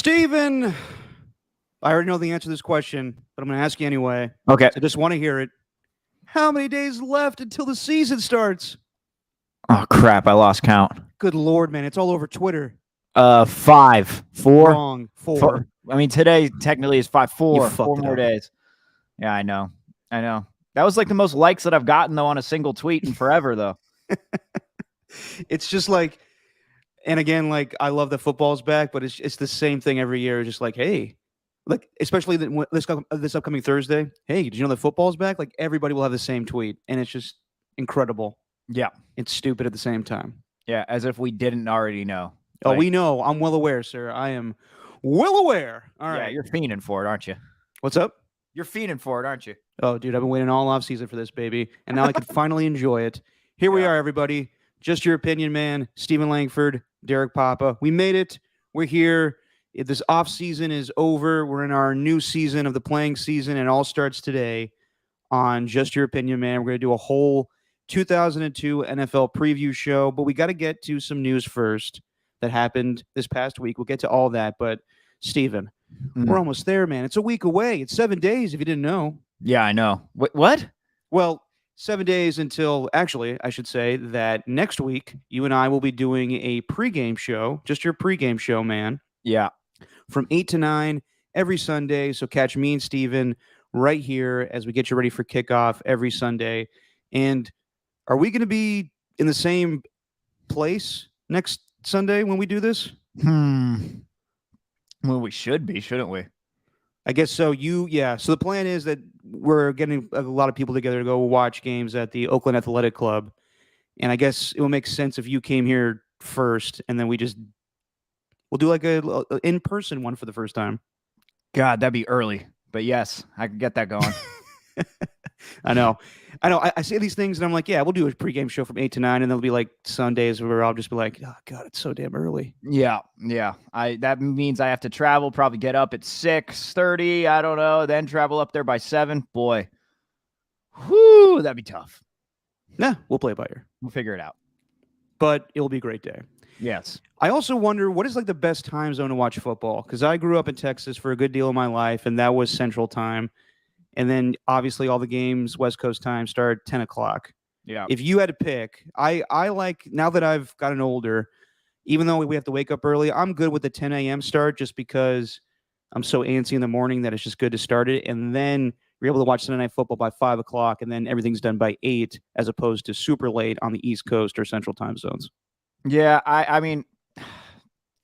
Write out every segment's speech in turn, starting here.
Steven, I already know the answer to this question, but I'm going to ask you anyway. Okay. I just want to hear it. How many days left until the season starts? Oh, crap. I lost count. Good Lord, man. It's all over Twitter. 5, 4. Wrong. Four. I mean, today technically is 5, 4. You fucked 4 it more up. days. Yeah, I know. That was like the most likes that I've gotten, though, on a single tweet in forever, though. It's just like, and again, like, I love that football's back, but it's the same thing every year. It's just like, hey, like, especially this upcoming Thursday. Hey, did you know that football's back? Like, everybody will have the same tweet, and it's just incredible. Yeah. It's stupid at the same time. Yeah, as if we didn't already know. Oh, we know. I'm well aware, sir. I am well aware. All right. Yeah, you're fiending for it, aren't you? What's up? You're fiending for it, aren't you? Oh, dude, I've been waiting all off season for this, baby. And now I can finally enjoy it. Here we are, everybody. Just Your Opinion, man. Stephen Langford, Derek Papa. We made it. We're here. This off season is over. We're in our new season of the playing season, and it all starts today on Just Your Opinion, man. We're going to do a whole 2002 NFL preview show, but we got to get to some news first that happened this past week. We'll get to all that, but Stephen, we're almost there, man. It's a week away. It's 7 days, if you didn't know. Yeah, I know. What? Well, 7 days until, actually, I should say that next week, you and I will be doing a pregame show, just your pregame show, man. Yeah. From 8 to 9 every Sunday. So catch me and Steven right here as we get you ready for kickoff every Sunday. And are we going to be in the same place next Sunday when we do this? Well, we should be, shouldn't we? I guess so. So the plan is that we're getting a lot of people together to go watch games at the Oakland Athletic Club. And I guess it will make sense if you came here first, and then we'll do like a in-person one for the first time. God, that'd be early. But yes, I could get that going. I know. I say these things and I'm like, yeah, we'll do a pregame show from 8 to 9, and there'll be like Sundays where I'll just be like, oh God, it's so damn early. Yeah. That means I have to travel, probably get up at 6:30. I don't know. Then travel up there by 7. Boy. Whoo, that'd be tough. Nah, we'll play it by ear. We'll figure it out. But it'll be a great day. Yes. I also wonder, what is like the best time zone to watch football? Because I grew up in Texas for a good deal of my life, and that was Central Time. And then obviously all the games, West Coast time, start at 10 o'clock. Yeah. If you had to pick, I like, now that I've gotten older, even though we have to wake up early, I'm good with the 10 a.m. start just because I'm so antsy in the morning that it's just good to start it. And then you're able to watch Sunday Night Football by 5 o'clock, and then everything's done by 8 as opposed to super late on the East Coast or Central time zones. Yeah, I mean,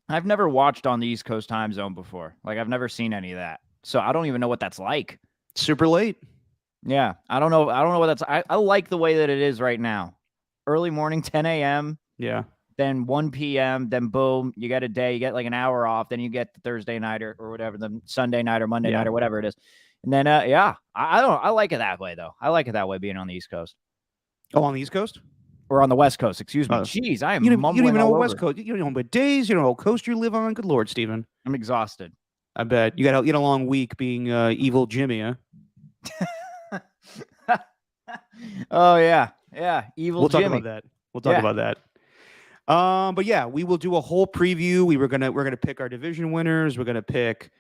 I've never watched on the East Coast time zone before. Like, I've never seen any of that. So I don't even know what that's like. Super late. Yeah, I don't know what that's. I like the way that it is right now. Early morning, 10 a.m. Yeah. Then 1 p.m. Then boom, you get a day. You get like an hour off. Then you get the Thursday night or whatever, the Sunday night or Monday night or whatever it is. And then I like it that way though. I like it that way being on the East Coast. Oh, on the East Coast? Or on the West Coast, excuse me. Jeez, I am you don't mumbling even know all what over. West Coast. You don't know what days. You don't know what coast you live on. Good Lord, Stephen. I'm exhausted. I bet you got a long week being evil Jimmy, huh? Oh yeah, evil Jimmy. We'll talk about that. But yeah, we will do a whole preview. We're gonna pick our division winners. We're gonna pick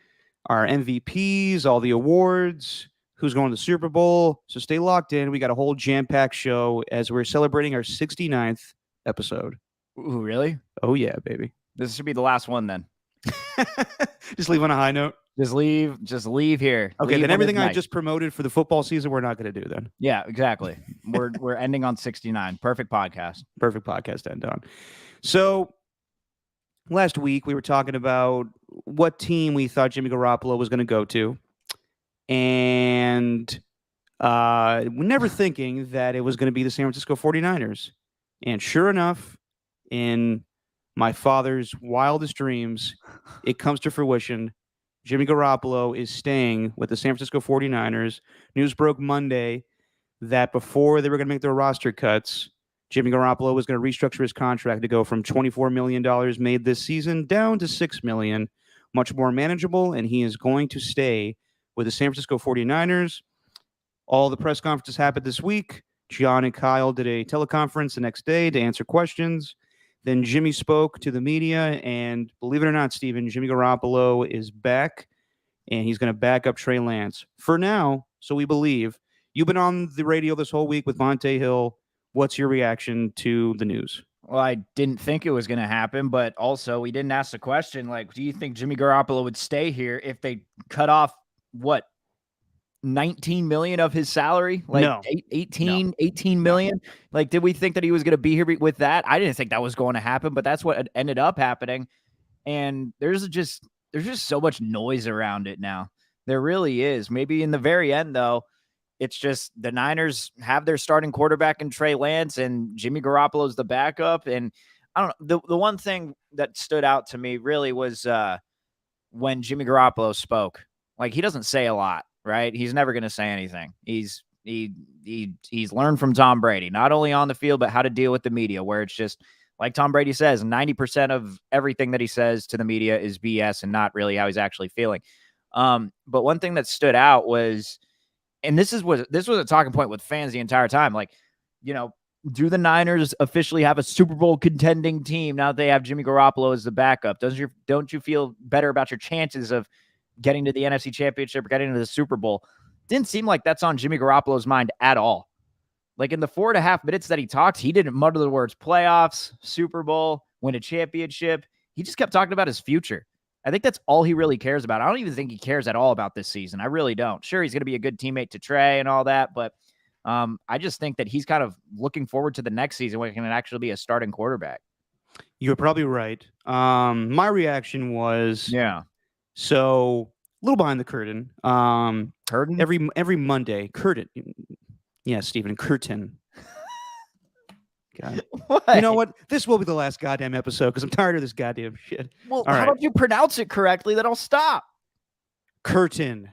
our MVPs, all the awards, who's going to the Super Bowl. So stay locked in. We got a whole jam-packed show as we're celebrating our 69th episode. Ooh, really? Oh yeah, baby. This should be the last one then. Just leave on a high note. Just leave here. Okay, leave then everything I just promoted for the football season, we're not going to do then. Yeah, exactly. We're ending on 69. Perfect podcast. Perfect podcast to end on. So last week we were talking about what team we thought Jimmy Garoppolo was going to go to, and never thinking that it was going to be the San Francisco 49ers. And sure enough, in my father's wildest dreams, it comes to fruition. Jimmy Garoppolo is staying with the San Francisco 49ers. News broke Monday that before they were going to make their roster cuts, Jimmy Garoppolo was going to restructure his contract to go from $24 million made this season down to $6 million, much more manageable, and he is going to stay with the San Francisco 49ers. All the press conferences happened this week. John and Kyle did a teleconference the next day to answer questions. then Jimmy spoke to the media, and believe it or not, Steven, Jimmy Garoppolo is back, and he's going to back up Trey Lance for now. So we believe. You've been on the radio this whole week with Monte Hill. What's your reaction to the news? Well, I didn't think it was going to happen, but also we didn't ask the question, like, do you think Jimmy Garoppolo would stay here if they cut off, what, 19 million of his salary? Like No. 18 million? Like, did we think that he was going to be here with that? I didn't think that was going to happen, but that's what ended up happening. And there's just so much noise around it now. There really is. Maybe in the very end, though, it's just the Niners have their starting quarterback in Trey Lance, and Jimmy Garoppolo's the backup. And I don't know. The one thing that stood out to me really was when Jimmy Garoppolo spoke. Like, he doesn't say a lot, right? He's never going to say anything. He's learned from Tom Brady, not only on the field, but how to deal with the media, where it's just like Tom Brady says, 90% of everything that he says to the media is BS and not really how he's actually feeling. But one thing that stood out was, and this was a talking point with fans the entire time, like, you know, do the Niners officially have a Super Bowl contending team now that they have Jimmy Garoppolo as the backup? Don't you feel better about your chances of getting to the NFC Championship or getting to the Super Bowl? Didn't seem like that's on Jimmy Garoppolo's mind at all. Like, in the 4.5 minutes that he talked, he didn't mutter the words playoffs, Super Bowl, win a championship. He just kept talking about his future. I think that's all he really cares about. I don't even think he cares at all about this season. I really don't. Sure, he's going to be a good teammate to Trey and all that, but I just think that he's kind of looking forward to the next season when he can actually be a starting quarterback. You're probably right. My reaction was, so a little behind the curtain. Curtain? Every Monday, curtain. Yeah, Stephen, curtain. God. What? You know what? This will be the last goddamn episode because I'm tired of this goddamn shit. Well, how about you pronounce it correctly? Then I'll stop. Curtain.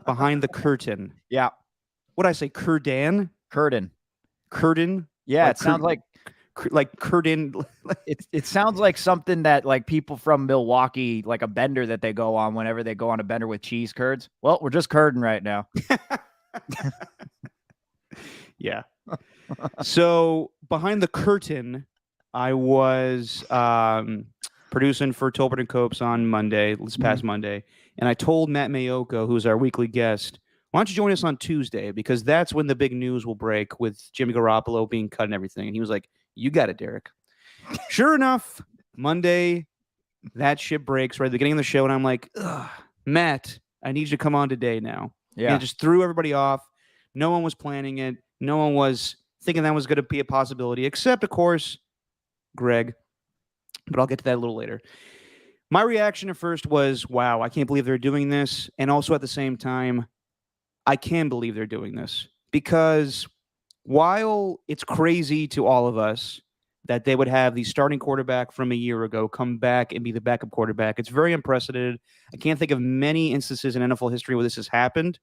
Behind the curtain. Yeah. What'd I say? Curdan? Curtain. Curtain? Yeah, it sounds like curtain. It sounds like something that, like, people from Milwaukee, like a bender that they go on whenever they go on a bender with cheese curds. Well, we're just curding right now. Yeah. So behind the curtain, I was producing for Tolbert and Copes on Monday, this past Monday, and I told Matt Mayoko, who's our weekly guest, why don't you join us on Tuesday? Because that's when the big news will break with Jimmy Garoppolo being cut and everything. And he was like, you got it, Derek. Sure enough, Monday, that shit breaks right at the beginning of the show, and I'm like, Matt, I need you to come on today now. Yeah. And it just threw everybody off. No one was planning it. No one was thinking that was going to be a possibility, except, of course, Greg. But I'll get to that a little later. My reaction at first was, wow, I can't believe they're doing this. And also at the same time, I can believe they're doing this. Because while it's crazy to all of us that they would have the starting quarterback from a year ago come back and be the backup quarterback, it's very unprecedented. I can't think of many instances in NFL history where this has happened.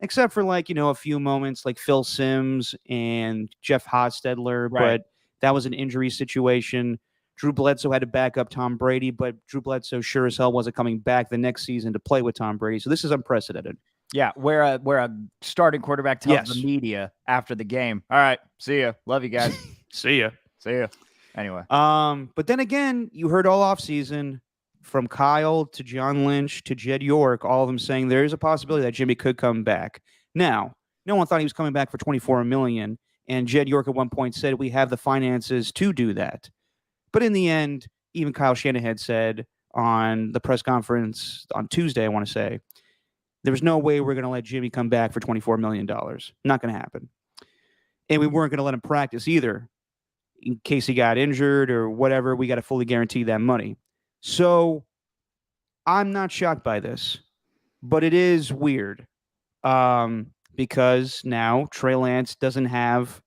Except for, like, you know, a few moments like Phil Simms and Jeff Hostetler, Right. but that was an injury situation. Drew Bledsoe had to back up Tom Brady, but Drew Bledsoe sure as hell wasn't coming back the next season to play with Tom Brady. So this is unprecedented. Yeah, where a starting quarterback tells the media after the game, all right, see ya. Love you guys. See ya. See ya. Anyway. But then again, you heard all offseason from Kyle to John Lynch to Jed York, all of them saying there is a possibility that Jimmy could come back. Now, no one thought he was coming back for $24 million, and Jed York at one point said we have the finances to do that. But in the end, even Kyle Shanahan said on the press conference on Tuesday, I want to say, there's no way we're going to let Jimmy come back for $24 million. Not going to happen. And we weren't going to let him practice either. In case he got injured or whatever, we got to fully guarantee that money. So I'm not shocked by this, but it is weird because now Trey Lance doesn't have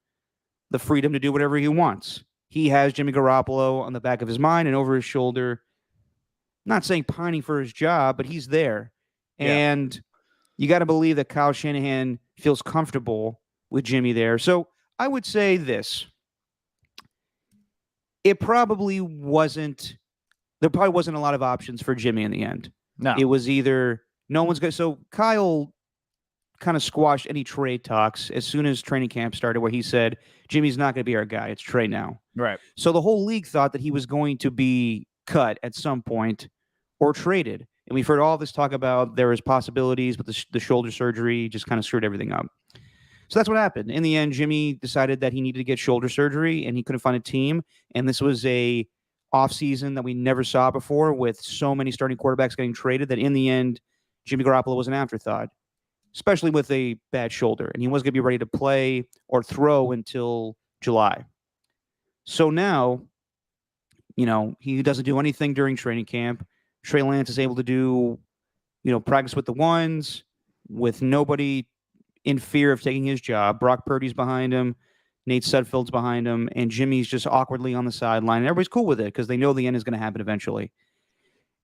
the freedom to do whatever he wants. He has Jimmy Garoppolo on the back of his mind and over his shoulder, not saying pining for his job, but he's there. Yeah. And you got to believe that Kyle Shanahan feels comfortable with Jimmy there. So I would say this. There probably wasn't a lot of options for Jimmy in the end. No. It was either no one's going to. So Kyle kind of squashed any trade talks as soon as training camp started, where he said, Jimmy's not going to be our guy. It's Trey now. Right. So the whole league thought that he was going to be cut at some point or traded. And we've heard all this talk about there was possibilities, but the shoulder surgery just kind of screwed everything up. So that's what happened. In the end, Jimmy decided that he needed to get shoulder surgery and he couldn't find a team. And this was a offseason that we never saw before, with so many starting quarterbacks getting traded, that in the end, Jimmy Garoppolo was an afterthought, especially with a bad shoulder. And he wasn't going to be ready to play or throw until July. So now, he doesn't do anything during training camp. Trey Lance is able to do, practice with the ones, with nobody in fear of taking his job. Brock Purdy's behind him. Nate Sudfeld's behind him. And Jimmy's just awkwardly on the sideline. And everybody's cool with it because they know the end is going to happen eventually.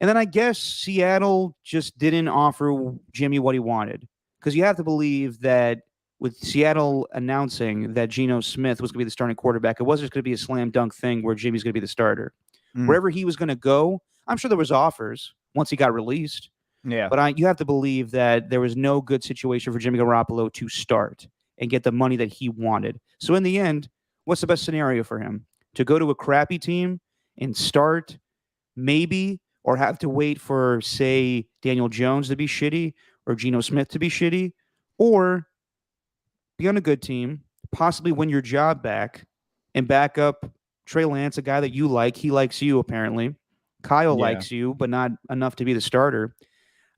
And then I guess Seattle just didn't offer Jimmy what he wanted. Because you have to believe that with Seattle announcing that Geno Smith was going to be the starting quarterback, it wasn't just going to be a slam dunk thing where Jimmy's going to be the starter. Wherever he was going to go, I'm sure there was offers once he got released. Yeah. But you have to believe that there was no good situation for Jimmy Garoppolo to start and get the money that he wanted. So in the end, what's the best scenario for him? To go to a crappy team and start, maybe, or have to wait for, say, Daniel Jones to be shitty or Geno Smith to be shitty, or be on a good team, possibly win your job back and back up Trey Lance, a guy that you like. He likes you, apparently. Kyle likes you, but not enough to be the starter.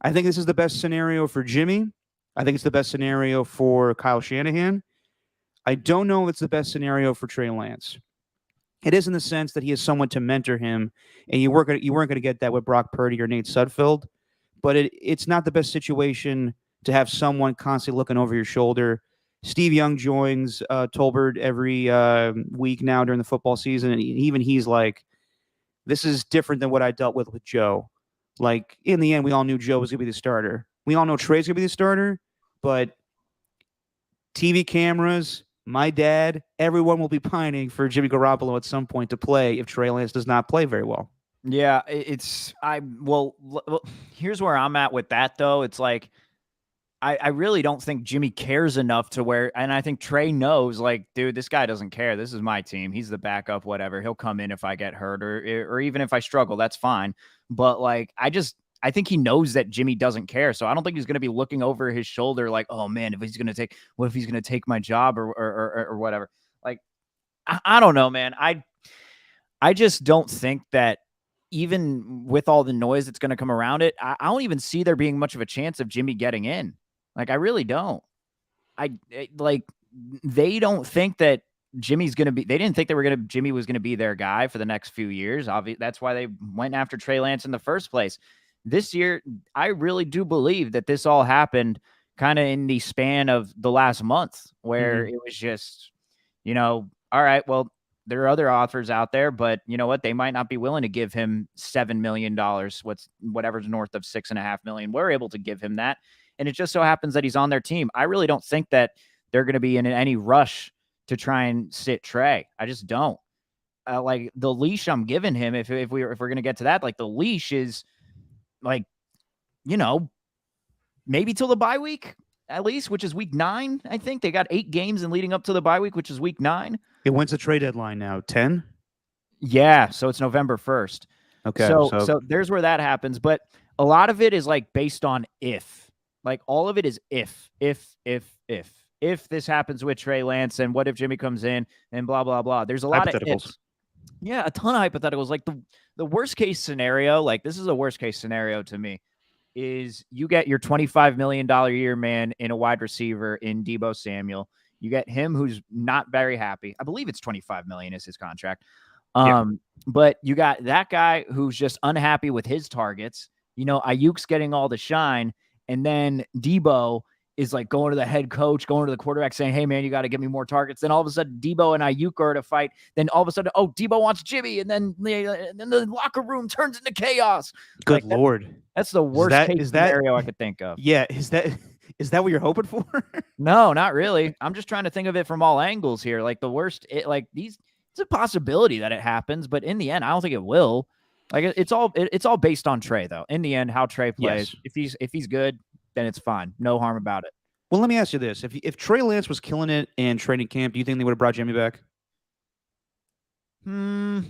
I think this is the best scenario for Jimmy. I think it's the best scenario for Kyle Shanahan. I don't know if it's the best scenario for Trey Lance. It is in the sense that he has someone to mentor him, and you weren't going to get that with Brock Purdy or Nate Sudfeld. But it's not the best situation to have someone constantly looking over your shoulder. Steve Young joins Tolbert every week now during the football season, and even he's like, this is different than what I dealt with Joe. Like, in the end, we all knew Joe was going to be the starter. We all know Trey's going to be the starter, but TV cameras, my dad, everyone will be pining for Jimmy Garoppolo at some point to play if Trey Lance does not play very well. Yeah, well, here's where I'm at with that, though. It's like, I really don't think Jimmy cares enough to where, and I think Trey knows, like, dude, this guy doesn't care. This is my team. He's the backup, whatever. He'll come in if I get hurt or even if I struggle, that's fine. But like, I think he knows that Jimmy doesn't care. So I don't think he's going to be looking over his shoulder like, oh man, what if he's going to take my job or whatever. Like, I don't know, man. I just don't think that, even with all the noise that's going to come around it, I don't even see there being much of a chance of Jimmy getting in. Like, I really don't. They don't think that Jimmy's going to be, they didn't think Jimmy was going to be their guy for the next few years. Obviously, that's why they went after Trey Lance in the first place. This year, I really do believe that this all happened kind of in the span of the last month, where it was just, all right, well, there are other offers out there, but you know what? They might not be willing to give him $7 million, whatever's north of $6.5 million. We're able to give him that. And it just so happens that he's on their team. I really don't think that they're going to be in any rush to try and sit Trey. I just don't. Like, the leash I'm giving him, if we're going to get to that, like, the leash is like, maybe till the bye week at least, which is week 9. I think they got 8 games and leading up to the bye week, which is week 9. When's the trade deadline now? 10? Yeah, so it's November 1st. Okay. So there's where that happens. But a lot of it is like based on if. Like, all of it is if this happens with Trey Lance, and what if Jimmy comes in and blah, blah, blah. There's a lot of ifs. Yeah, a ton of hypotheticals. Like, the worst case scenario, like, this is a worst case scenario to me, is you get your $25 million a year man in a wide receiver in Deebo Samuel. You get him, who's not very happy. I believe it's $25 million is his contract. But you got that guy who's just unhappy with his targets. Ayuk's getting all the shine. And then Deebo is like going to the head coach, going to the quarterback saying, hey man, you got to give me more targets. Then all of a sudden Deebo and Ayuk are at a fight. Then all of a sudden, Deebo wants Jimmy. And then the locker room turns into chaos. Good Lord. That's the worst case scenario I could think of. Yeah. Is that what you're hoping for? No, not really. I'm just trying to think of it from all angles here. Like, the worst, it's a possibility that it happens, but in the end, I don't think it will. Like, it's all based on Trey, though. In the end, how Trey plays. Yes. If he's good, then it's fine. No harm about it. Well, let me ask you this: if Trey Lance was killing it in training camp, do you think they would have brought Jimmy back? Hmm.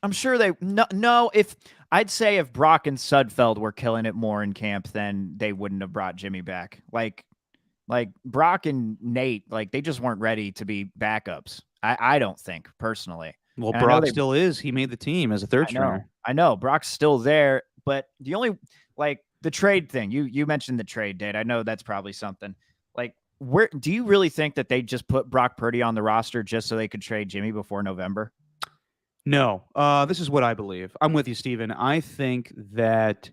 I'm sure they no. If I'd say if Brock and Sudfeld were killing it more in camp, then they wouldn't have brought Jimmy back. Like Brock and Nate, like they just weren't ready to be backups. I don't think personally. Well, And I know Brock they still is. He made the team as a third stringer. I know Brock's still there, but the only like the trade thing, you mentioned the trade date. I know that's probably something. Like where do you really think that they just put Brock Purdy on the roster just so they could trade Jimmy before November? No, this is what I believe. I'm with you, Steven. I think that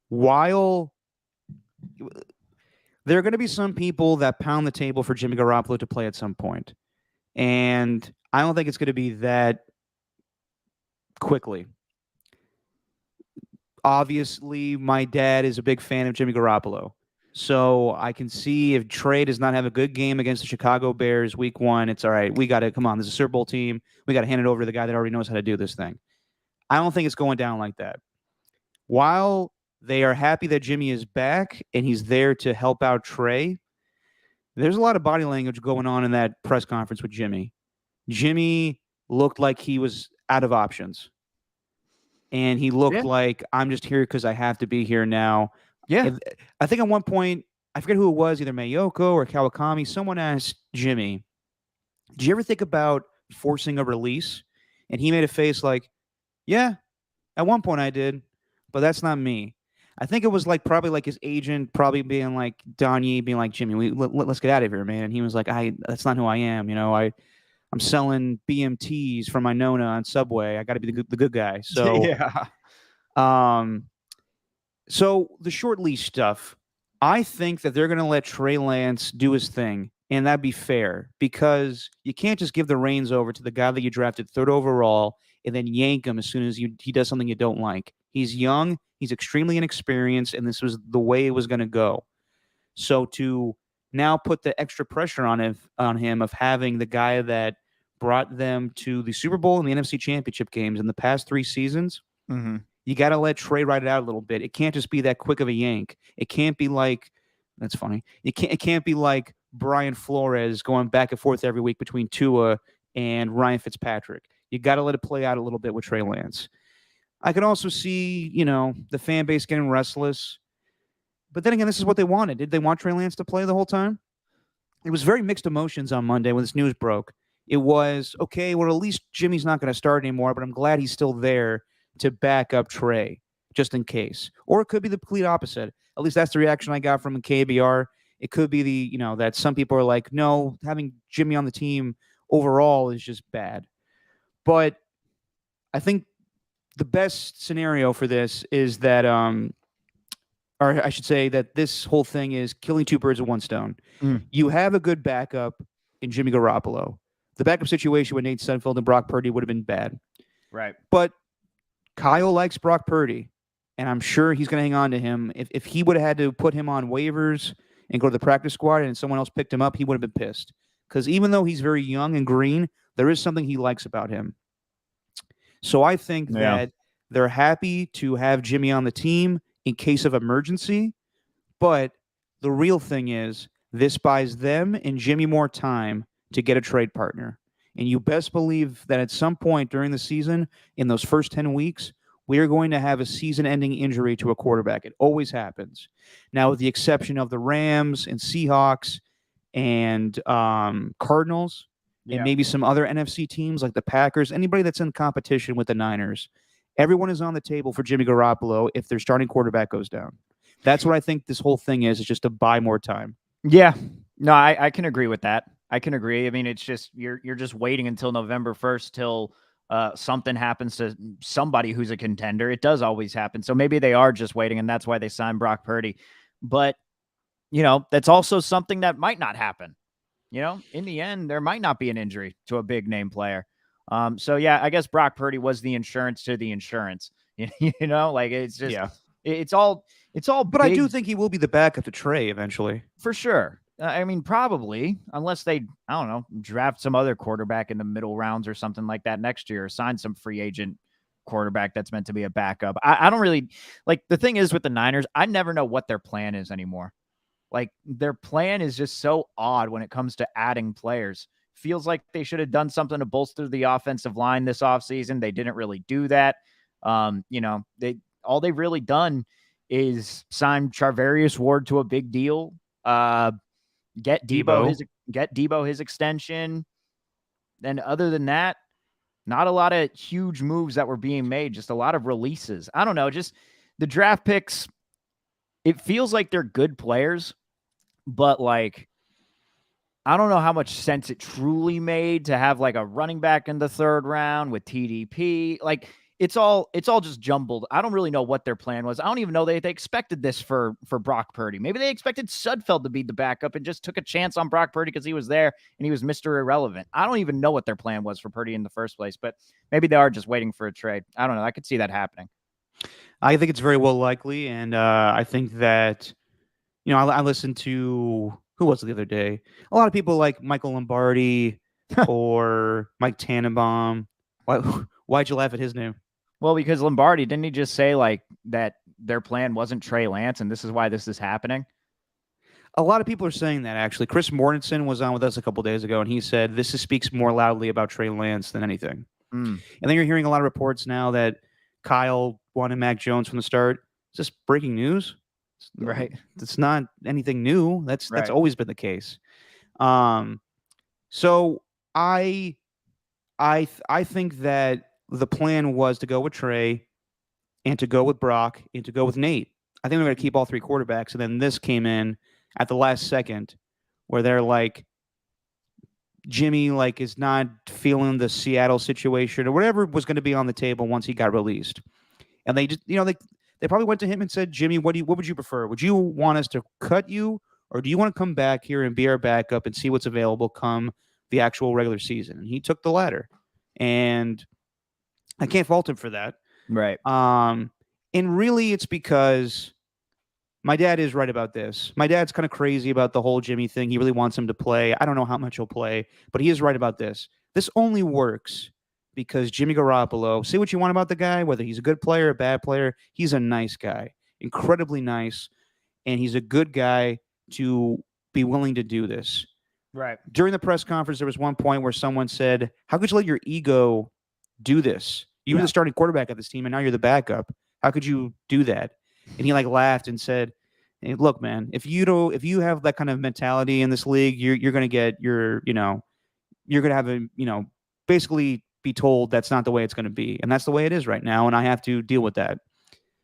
while there are going to be some people that pound the table for Jimmy Garoppolo to play at some point, and I don't think it's going to be that quickly. Obviously, my dad is a big fan of Jimmy Garoppolo. So I can see if Trey does not have a good game against the Chicago Bears week one, it's all right. We got to come on. There's a Super Bowl team. We got to hand it over to the guy that already knows how to do this thing. I don't think it's going down like that. While they are happy that Jimmy is back and he's there to help out Trey, there's a lot of body language going on in that press conference with Jimmy. Jimmy looked like he was out of options. And he looked like, I'm just here because I have to be here now. Yeah. I think at one point, I forget who it was, either Mayoko or Kawakami, someone asked Jimmy, "Did you ever think about forcing a release?" And he made a face like, "Yeah, at one point I did, but that's not me." I think it was like probably like his agent probably being like Donnie being like, "Jimmy, let's get out of here, man." And he was like, that's not who I am. I'm selling BMTs from my Nona on Subway. I got to be the good guy. So yeah. So the short leash stuff, I think that they're going to let Trey Lance do his thing, and that'd be fair because you can't just give the reins over to the guy that you drafted third overall and then yank him as soon as he does something you don't like. He's young, he's extremely inexperienced, and this was the way it was going to go. So to now put the extra pressure on him of having the guy that brought them to the Super Bowl and the NFC Championship games in the past 3 seasons. Mm-hmm. You got to let Trey ride it out a little bit. It can't just be that quick of a yank. It can't be like that's funny. It can't be like Brian Flores going back and forth every week between Tua and Ryan Fitzpatrick. You got to let it play out a little bit with Trey Lance. I can also see, the fan base getting restless. But then again, this is what they wanted. Did they want Trey Lance to play the whole time? It was very mixed emotions on Monday when this news broke. It was, okay, well, at least Jimmy's not going to start anymore, but I'm glad he's still there to back up Trey, just in case. Or it could be the complete opposite. At least that's the reaction I got from KBR. It could be that some people are like, no, having Jimmy on the team overall is just bad. But I think the best scenario for this is that, or I should say that this whole thing is killing two birds with one stone. You have a good backup in Jimmy Garoppolo. The backup situation with Nate Sudfeld and Brock Purdy would have been bad. Right. But Kyle likes Brock Purdy, and I'm sure he's going to hang on to him. If he would have had to put him on waivers and go to the practice squad and someone else picked him up, he would have been pissed. Because even though he's very young and green, there is something he likes about him. So I think that they're happy to have Jimmy on the team in case of emergency. But the real thing is this buys them and Jimmy more time to get a trade partner. And you best believe that at some point during the season, in those first 10 weeks, we are going to have a season-ending injury to a quarterback. It always happens. Now, with the exception of the Rams and Seahawks and Cardinals and maybe some other NFC teams like the Packers, anybody that's in competition with the Niners, everyone is on the table for Jimmy Garoppolo if their starting quarterback goes down. That's what I think this whole thing is just to buy more time. Yeah. No, I can agree with that. I can agree. I mean, it's just you're just waiting until November 1st till something happens to somebody who's a contender. It does always happen. So maybe they are just waiting, and that's why they signed Brock Purdy. But, that's also something that might not happen. In the end, there might not be an injury to a big name player. So, yeah, I guess Brock Purdy was the insurance to the insurance. Like it's just it's all. But big, I do think he will be the backup to Trey eventually. for sure. I mean, probably, unless they, I don't know, draft some other quarterback in the middle rounds or something like that next year, or sign some free agent quarterback that's meant to be a backup. I don't really like the thing is with the Niners, I never know what their plan is anymore. Like their plan is just so odd when it comes to adding players. Feels like they should have done something to bolster the offensive line this offseason. They didn't really do that. All they've really done is sign Charvarius Ward to a big deal. Get Debo his extension. Then other than that, not a lot of huge moves that were being made, just a lot of releases. I don't know, just the draft picks, it feels like they're good players, but like I don't know how much sense it truly made to have like a running back in the third round with TDP. Like it's all just jumbled. I don't really know what their plan was. I don't even know they expected this for Brock Purdy. Maybe they expected Sudfeld to be the backup and just took a chance on Brock Purdy because he was there and he was Mr. Irrelevant. I don't even know what their plan was for Purdy in the first place, but maybe they are just waiting for a trade. I don't know. I could see that happening. I think it's very well likely, and I think that I listened to who was it the other day? A lot of people like Michael Lombardi or Mike Tannenbaum. Why'd you laugh at his name? Well, because Lombardi, didn't he just say like that their plan wasn't Trey Lance and this is why this is happening? A lot of people are saying that, actually. Chris Mortensen was on with us a couple days ago, and he said this speaks more loudly about Trey Lance than anything. And then you're hearing a lot of reports now that Kyle wanted Mac Jones from the start. Is this breaking news? Right. It's not anything new. That's always been the case. So I think that the plan was to go with Trey and to go with Brock and to go with Nate. I think they're going to keep all three quarterbacks. And then this came in at the last second where they're like, Jimmy is not feeling the Seattle situation or whatever was going to be on the table once he got released. And they just, they probably went to him and said, Jimmy, what would you prefer? Would you want us to cut you, or do you want to come back here and be our backup and see what's available come the actual regular season? And he took the latter. And I can't fault him for that. Right. And really it's because my dad is right about this. My dad's kind of crazy about the whole Jimmy thing. He really wants him to play. I don't know how much he'll play, but he is right about this. This only works because Jimmy Garoppolo, say what you want about the guy, whether he's a good player or a bad player, he's a nice guy, incredibly nice, and he's a good guy to be willing to do this. Right. During the press conference, there was one point where someone said, how could you let your ego do this? You were the starting quarterback of this team, and now you're the backup. How could you do that? And he laughed and said, hey, look, man, if you have that kind of mentality in this league, you're going to get you're going to have basically be told that's not the way it's going to be. And that's the way it is right now. And I have to deal with that.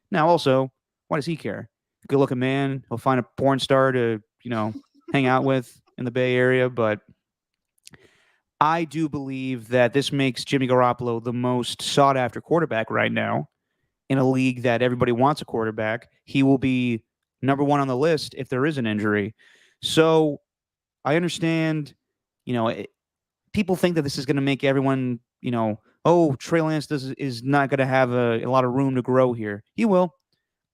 Now, also, why does he care? Good looking man. He'll find a porn star to, hang out with in the Bay Area. But I do believe that this makes Jimmy Garoppolo the most sought after quarterback right now in a league that everybody wants a quarterback. He will be number one on the list if there is an injury. So I understand, people think that this is going to make everyone, Trey Lance is not going to have a lot of room to grow here. He will.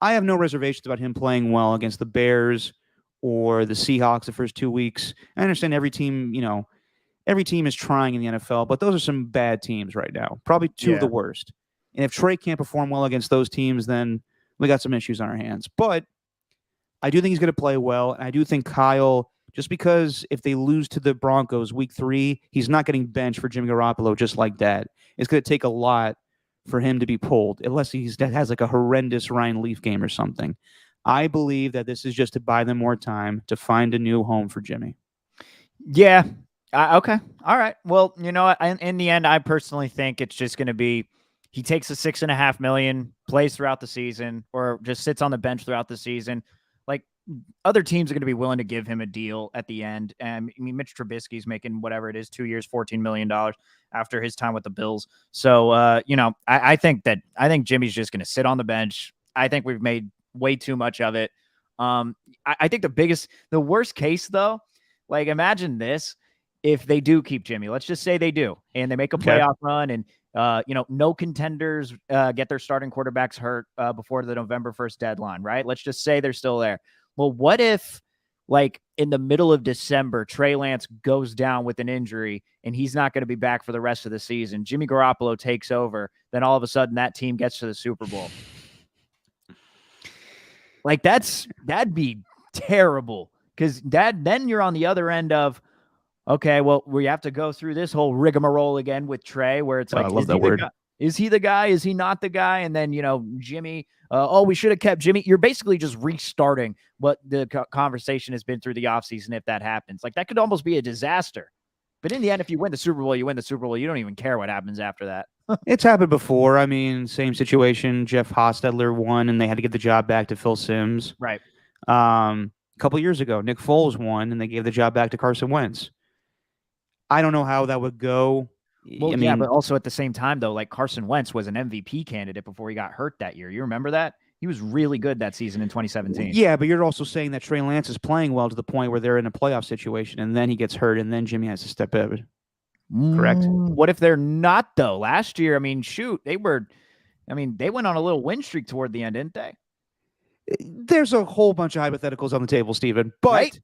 I have no reservations about him playing well against the Bears or the Seahawks the first 2 weeks. I understand every team is trying in the NFL, but those are some bad teams right now. Probably two of the worst. And if Trey can't perform well against those teams, then we got some issues on our hands. But I do think he's going to play well. And I do think Kyle, just because if they lose to the Broncos week 3, he's not getting benched for Jimmy Garoppolo just like that. It's going to take a lot for him to be pulled, unless he has a horrendous Ryan Leaf game or something. I believe that this is just to buy them more time to find a new home for Jimmy. Yeah. Okay. All right. Well, in the end, I personally think it's just going to be he takes the $6.5 million, plays throughout the season, or just sits on the bench throughout the season. Like other teams are going to be willing to give him a deal at the end. And I mean, Mitch Trubisky's making whatever it is, 2 years, $14 million after his time with the Bills. So, I think Jimmy's just going to sit on the bench. I think we've made way too much of it. I think the worst case though, imagine this. If they do keep Jimmy, let's just say they do, and they make a playoff run and, no contenders get their starting quarterbacks hurt before the November 1st deadline, right? Let's just say they're still there. Well, what if like in the middle of December, Trey Lance goes down with an injury and he's not going to be back for the rest of the season. Jimmy Garoppolo takes over. Then all of a sudden that team gets to the Super Bowl. Like that'd be terrible because then you're on the other end of, okay, well, we have to go through this whole rigmarole again with Trey where it's like, I love that word. Is he the guy? Is he not the guy? And then, Jimmy, we should have kept Jimmy. You're basically just restarting what the conversation has been through the offseason if that happens. Like, that could almost be a disaster. But in the end, if you win the Super Bowl, you win the Super Bowl. You don't even care what happens after that. It's happened before. I mean, same situation. Jeff Hostetler won, and they had to get the job back to Phil Simms. Right. A couple years ago, Nick Foles won, and they gave the job back to Carson Wentz. I don't know how that would go. Well, yeah, but also at the same time, though, like Carson Wentz was an MVP candidate before he got hurt that year. You remember that? He was really good that season in 2017. Yeah, but you're also saying that Trey Lance is playing well to the point where they're in a playoff situation, and then he gets hurt, and then Jimmy has to step in. Correct? What if they're not, though? Last year, I mean, shoot, they went on a little win streak toward the end, didn't they? There's a whole bunch of hypotheticals on the table, Steven. But, right?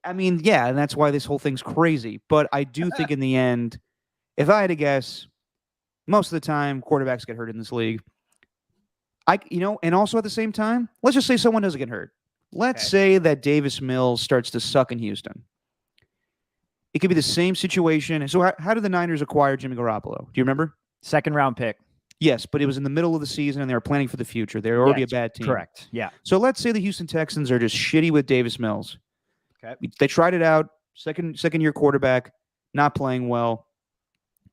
I mean, yeah, and that's why this whole thing's crazy. But I do think in the end, if I had to guess, most of the time quarterbacks get hurt in this league. And also at the same time, let's just say someone doesn't get hurt. Let's say that Davis Mills starts to suck in Houston. It could be the same situation. So how did the Niners acquire Jimmy Garoppolo? Do you remember? Second round pick. Yes, but it was in the middle of the season and they were planning for the future. They were already a bad team. Correct. Yeah. So let's say the Houston Texans are just shitty with Davis Mills. Okay. They tried it out. Second year quarterback, not playing well.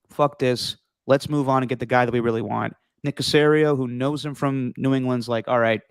Fuck this. Let's move on and get the guy that we really want. Nick Caserio, who knows him from New England's like, all right,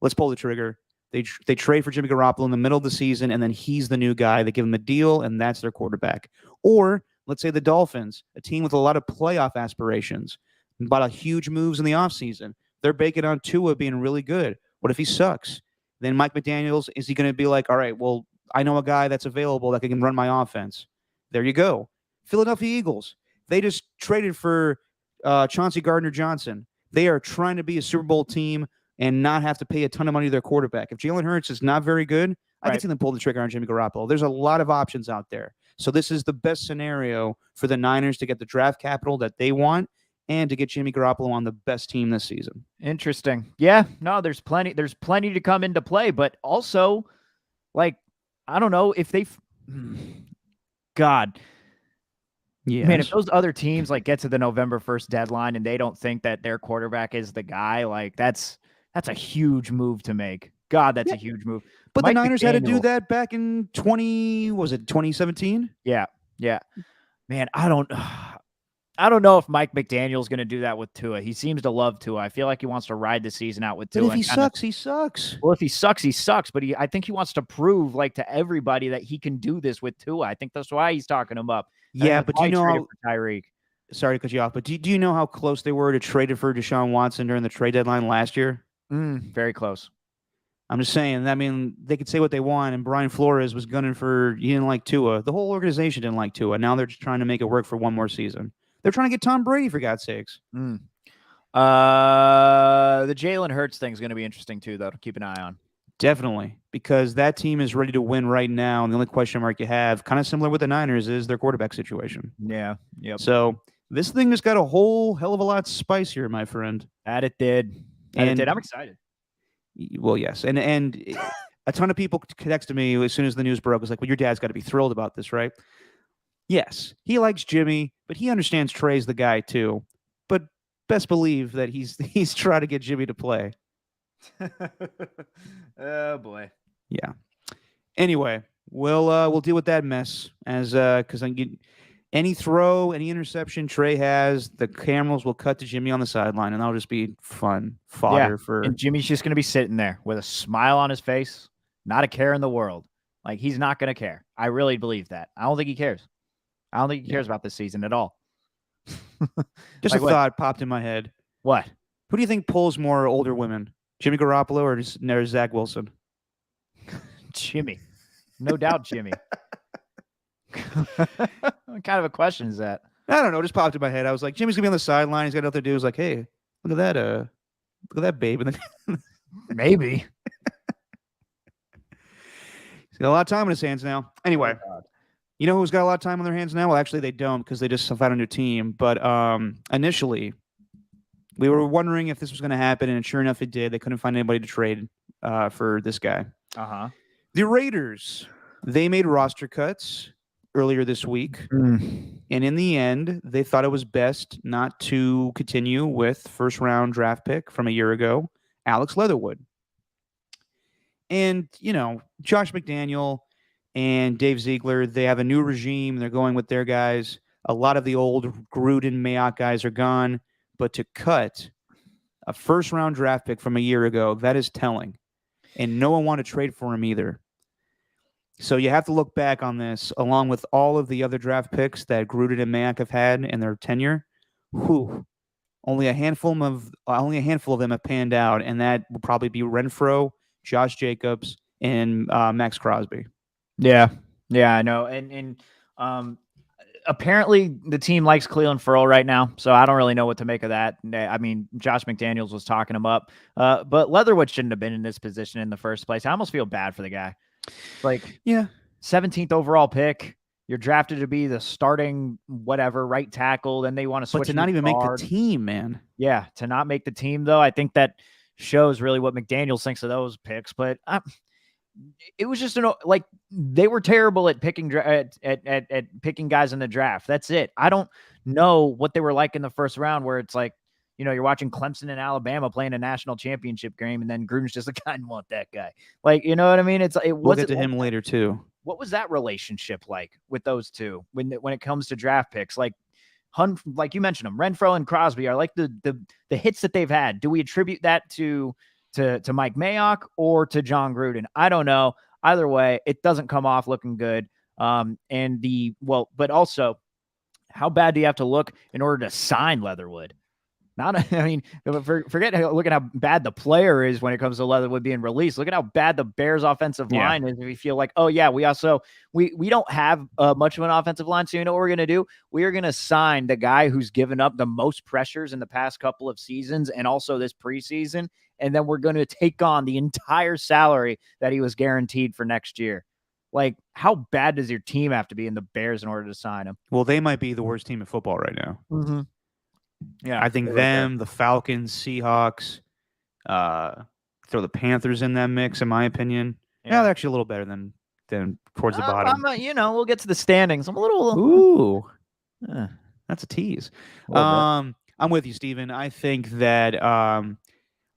let's pull the trigger. They trade for Jimmy Garoppolo in the middle of the season, and then he's the new guy. They give him a deal, and that's their quarterback. Or let's say the Dolphins, a team with a lot of playoff aspirations, a lot of huge moves in the offseason. They're banking on Tua being really good. What if he sucks? Then Mike McDaniels, is he going to be like, all right, well, I know a guy that's available that can run my offense. There you go. Philadelphia Eagles. They just traded for Chauncey Gardner-Johnson. They are trying to be a Super Bowl team and not have to pay a ton of money to their quarterback. If Jalen Hurts is not very good, I can see them pull the trigger on Jimmy Garoppolo. There's a lot of options out there. So this is the best scenario for the Niners to get the draft capital that they want and to get Jimmy Garoppolo on the best team this season. Interesting. Yeah, no, there's plenty to come into play, but also, like, I don't know if God. Yeah, man, if those other teams like get to the November 1st deadline and they don't think that their quarterback is the guy, like that's a huge move to make. God, that's a huge move. But Mike the Niners had to do that back in 2017? Yeah. Man, I don't know if Mike McDaniel's going to do that with Tua. He seems to love Tua. I feel like he wants to ride the season out with Tua. But if he sucks, he sucks. Well, if he sucks, he sucks. But I think he wants to prove like to everybody that he can do this with Tua. I think that's why he's talking him up. Yeah, but do you know how, Tyreek? Sorry to cut you off, but do you know how close they were to trade for Deshaun Watson during the trade deadline last year? Very close. I'm just saying. I mean, they could say what they want, and Brian Flores was gunning for he didn't like Tua. The whole organization didn't like Tua. Now they're just trying to make it work for one more season. They're trying to get Tom Brady, for God's sakes. The Jalen Hurts thing is going to be interesting, too, though, to keep an eye on. Definitely, because that team is ready to win right now, and the only question mark you have, kind of similar with the Niners, is their quarterback situation. Yeah, yep. So this thing just got a whole hell of a lot spicier, my friend. That it did. I'm excited. Well, yes, and a ton of people texted me as soon as the news broke. It was like, well, your dad's got to be thrilled about this, right? Yes, he likes Jimmy, but he understands Trey's the guy too. But best believe that he's trying to get Jimmy to play. Oh boy. Yeah. Anyway, we'll deal with that mess as because any throw, any interception Trey has, the cameras will cut to Jimmy on the sideline, and that'll just be fun fodder for. And Jimmy's just gonna be sitting there with a smile on his face, not a care in the world. Like he's not gonna care. I really believe that. I don't think he cares. I don't think he cares about this season at all. Just like a thought popped in my head. What? Who do you think pulls more older women? Jimmy Garoppolo or Zach Wilson? Jimmy. No doubt Jimmy. What kind of a question is that? I don't know. Just popped in my head. I was like, Jimmy's going to be on the sideline. He's got nothing to do. He's like, hey, look at that babe. And then maybe. He's got a lot of time on his hands now. Anyway, you know who's got a lot of time on their hands now? Well, actually, they don't because they just found a new team. But initially, we were wondering if this was going to happen, and sure enough, it did. They couldn't find anybody to trade for this guy. The Raiders, they made roster cuts earlier this week. And in the end, they thought it was best not to continue with first-round draft pick from a year ago, Alex Leatherwood. And, you know, Josh McDaniel and Dave Ziegler, they have a new regime. They're going with their guys. A lot of the old Gruden, Mayock guys are gone. But to cut a first-round draft pick from a year ago, that is telling. And no one wanted to trade for him either. So you have to look back on this, along with all of the other draft picks that Gruden and Mayock have had in their tenure. Only a handful of them have panned out, and that will probably be Renfrow, Josh Jacobs, and Max Crosby. Yeah, I know. And apparently the team likes Clelin Ferrell right now, so I don't really know what to make of that. I mean, Josh McDaniels was talking him up, but Leatherwood shouldn't have been in this position in the first place. I almost feel bad for the guy. Like, 17th overall pick. You're drafted to be the starting whatever right tackle. Then they want to switch. But to not even make the team, man. Yeah, to not make the team though, I think that shows really what McDaniels thinks of those picks. But it was just like they were terrible at picking at picking guys in the draft. That's it. I don't know what they were like in the first round, where it's like, you know, you're watching Clemson and Alabama playing a national championship game, and then Gruden's just like, I didn't want that guy. Like, you know what I mean? We'll get to him later too. What was that relationship like with those two when it comes to draft picks? Like you mentioned them, Renfrow and Crosby are like the hits that they've had. Do we attribute that to Mike Mayock or to John Gruden? I don't know. Either way, it doesn't come off looking good. But also, how bad do you have to look in order to sign Leatherwood? Look at how bad the player is when it comes to Leatherwood being released. Look at how bad the Bears offensive line is. If we feel like, oh yeah, we don't have much of an offensive line. So you know what we're going to do? We are going to sign the guy who's given up the most pressures in the past couple of seasons and also this preseason. And then we're going to take on the entire salary that he was guaranteed for next year. Like, how bad does your team have to be in the Bears in order to sign him? Well, they might be the worst team in football right now. Mm-hmm. Yeah, I think them, the Falcons, Seahawks, throw the Panthers in that mix, in my opinion. Yeah, they're actually a little better than towards the bottom. We'll get to the standings. I'm a little. Ooh, that's a tease. I'm with you, Steven. I think that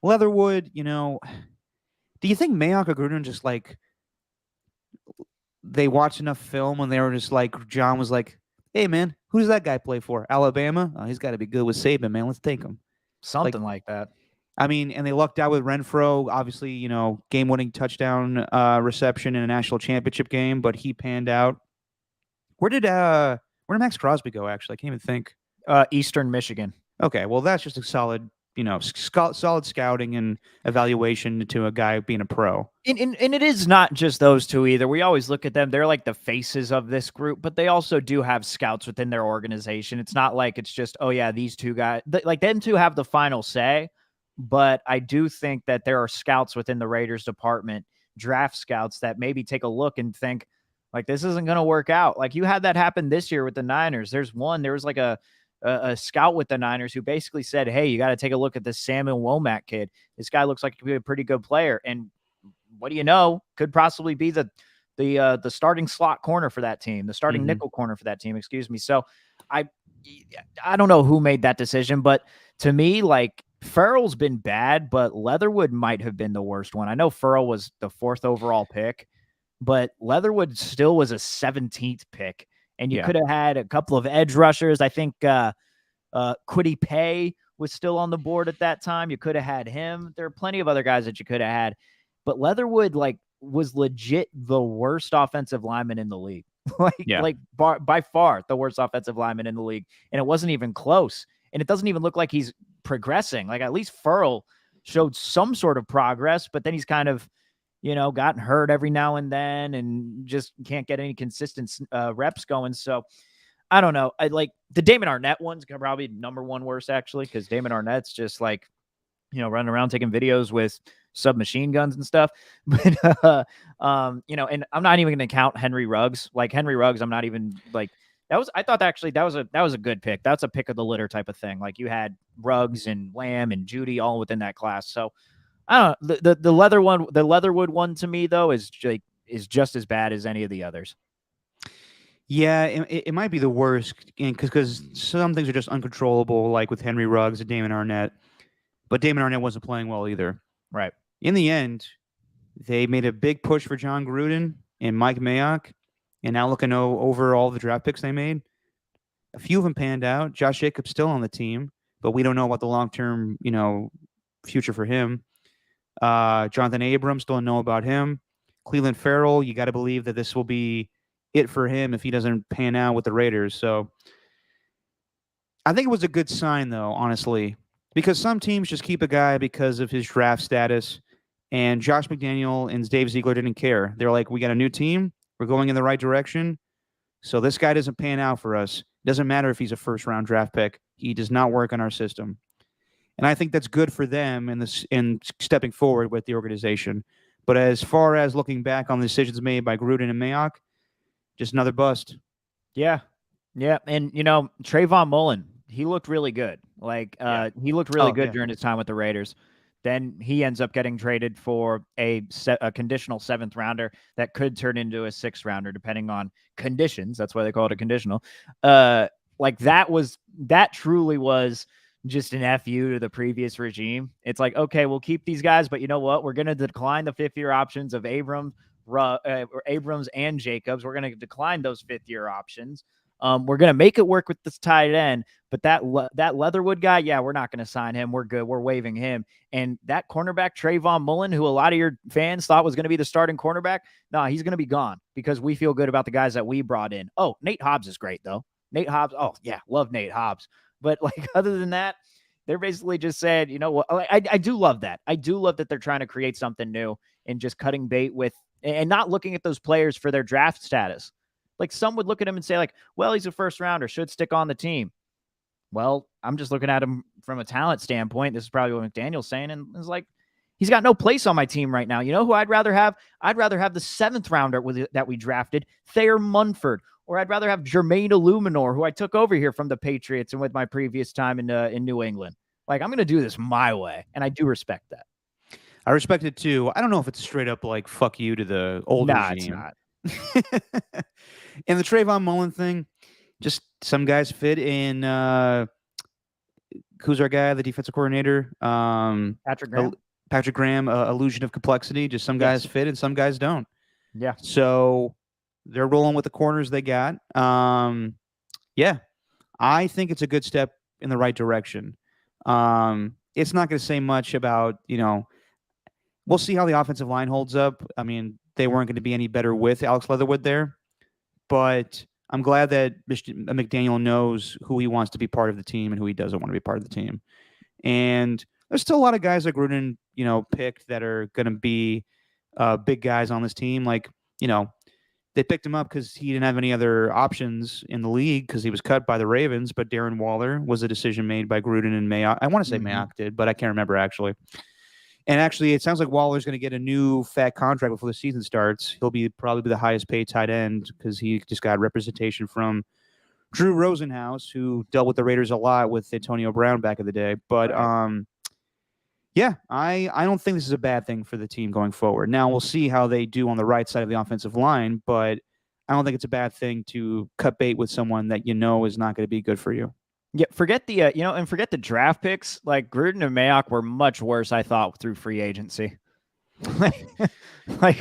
Leatherwood, you know, do you think Mayock or Gruden just like they watched enough film and they were just like, John was like, hey, man, who does that guy play for? Alabama? Oh, he's got to be good with Saban, man. Let's take him. Something like that. I mean, and they lucked out with Renfrow. Obviously, you know, game-winning touchdown reception in a national championship game, but he panned out. Where did Max Crosby go, actually? I can't even think. Eastern Michigan. Okay, well, that's just a solid, you know, solid scouting and evaluation to a guy being a pro. And it is not just those two either. We always look at them. They're like the faces of this group, but they also do have scouts within their organization. It's not like it's just, oh yeah, these two guys, like them two have the final say. But I do think that there are scouts within the Raiders department, draft scouts, that maybe take a look and think like, this isn't going to work out. Like you had that happen this year with the Niners. There was like a scout with the Niners who basically said, hey, you got to take a look at this Samuel Womack kid. This guy looks like he could be a pretty good player. And what do you know? Could possibly be the starting slot corner for that team, the starting nickel corner for that team, excuse me. So I don't know who made that decision, but to me, like, Ferrell's been bad, but Leatherwood might have been the worst one. I know Ferrell was the 4th overall pick, but Leatherwood still was a 17th pick. And you could have had a couple of edge rushers. I think Kwity Paye was still on the board at that time. You could have had him. There are plenty of other guys that you could have had. But Leatherwood, like, was legit the worst offensive lineman in the league. By far the worst offensive lineman in the league. And it wasn't even close. And it doesn't even look like he's progressing. Like, at least Ferrell showed some sort of progress, but then he's kind of, you know, gotten hurt every now and then and just can't get any consistent reps going. So I don't know. I like the Damon Arnett one's probably number one worst, actually, because Damon Arnett's just like, you know, running around taking videos with submachine guns and stuff. But you know, and I'm not even going to count Henry Ruggs. Like Henry Ruggs, I'm not even like I thought actually that was a good pick. That's a pick of the litter type of thing. Like you had Ruggs and Lamb and Judy all within that class. So I don't know. The Leatherwood one to me though is just as bad as any of the others. Yeah, it might be the worst because some things are just uncontrollable, like with Henry Ruggs and Damon Arnett. But Damon Arnett wasn't playing well either. Right. In the end, they made a big push for John Gruden and Mike Mayock, and now looking over all the draft picks they made, a few of them panned out. Josh Jacobs still on the team, but we don't know about the long-term, future for him. Jonathan Abrams, don't know about him. Cleveland Farrell, you got to believe that this will be it for him if he doesn't pan out with the Raiders. So I think it was a good sign, though, honestly, because some teams just keep a guy because of his draft status, and Josh McDaniel and Dave Ziegler didn't care. They're like, we got a new team. We're going in the right direction. So this guy doesn't pan out for us. It doesn't matter if he's a first-round draft pick. He does not work in our system. And I think that's good for them in stepping forward with the organization. But as far as looking back on the decisions made by Gruden and Mayock, just another bust. Yeah. Yeah. And, Trayvon Mullen, he looked really good. Like, he looked really good during his time with the Raiders. Then he ends up getting traded for a conditional 7th rounder that could turn into a 6th rounder, depending on conditions. That's why they call it a conditional. Like that truly was just an FU to the previous regime. It's like, okay, we'll keep these guys, but you know what? We're going to decline the 5th-year options of Abrams and Jacobs. We're going to decline those 5th-year options. We're going to make it work with this tight end, but that Leatherwood guy, yeah, we're not going to sign him. We're good. We're waiving him. And that cornerback, Trayvon Mullen, who a lot of your fans thought was going to be the starting cornerback, no, he's going to be gone because we feel good about the guys that we brought in. Oh, Nate Hobbs is great, though. Nate Hobbs, oh, yeah, love Nate Hobbs. But, like, other than that, they're basically just said, you know what, I do love that. I do love that they're trying to create something new and just cutting bait with and not looking at those players for their draft status. Like some would look at him and say, like, well, he's a first rounder, should stick on the team. Well, I'm just looking at him from a talent standpoint. This is probably what McDaniel's saying. And it's like, he's got no place on my team right now. You know who I'd rather have? I'd rather have the 7th rounder that we drafted, Thayer Munford. Or I'd rather have Jermaine Illuminor, who I took over here from the Patriots and with my previous time in New England. Like, I'm going to do this my way. And I do respect that. I respect it too. I don't know if it's straight up like, fuck you to the old regime. It's not. And the Trayvon Mullen thing, just some guys fit in. Who's our guy, the defensive coordinator? Patrick Graham. Patrick Graham, illusion of complexity. Just some guys fit and some guys don't. Yeah. So they're rolling with the corners they got. Yeah, I think it's a good step in the right direction. It's not going to say much about, we'll see how the offensive line holds up. I mean, they weren't going to be any better with Alex Leatherwood there. But I'm glad that McDaniel knows who he wants to be part of the team and who he doesn't want to be part of the team. And there's still a lot of guys that Gruden, picked that are going to be big guys on this team. Like, they picked him up because he didn't have any other options in the league because he was cut by the Ravens. But Darren Waller was a decision made by Gruden and Mayock. I want to say Mayock did, but I can't remember actually. And actually, it sounds like Waller's going to get a new fat contract before the season starts. He'll probably be the highest paid tight end because he just got representation from Drew Rosenhaus, who dealt with the Raiders a lot with Antonio Brown back in the day. But yeah, I don't think this is a bad thing for the team going forward. Now we'll see how they do on the right side of the offensive line, but I don't think it's a bad thing to cut bait with someone that is not going to be good for you. Yeah, forget the and forget the draft picks. Like Gruden and Mayock were much worse, I thought, through free agency. like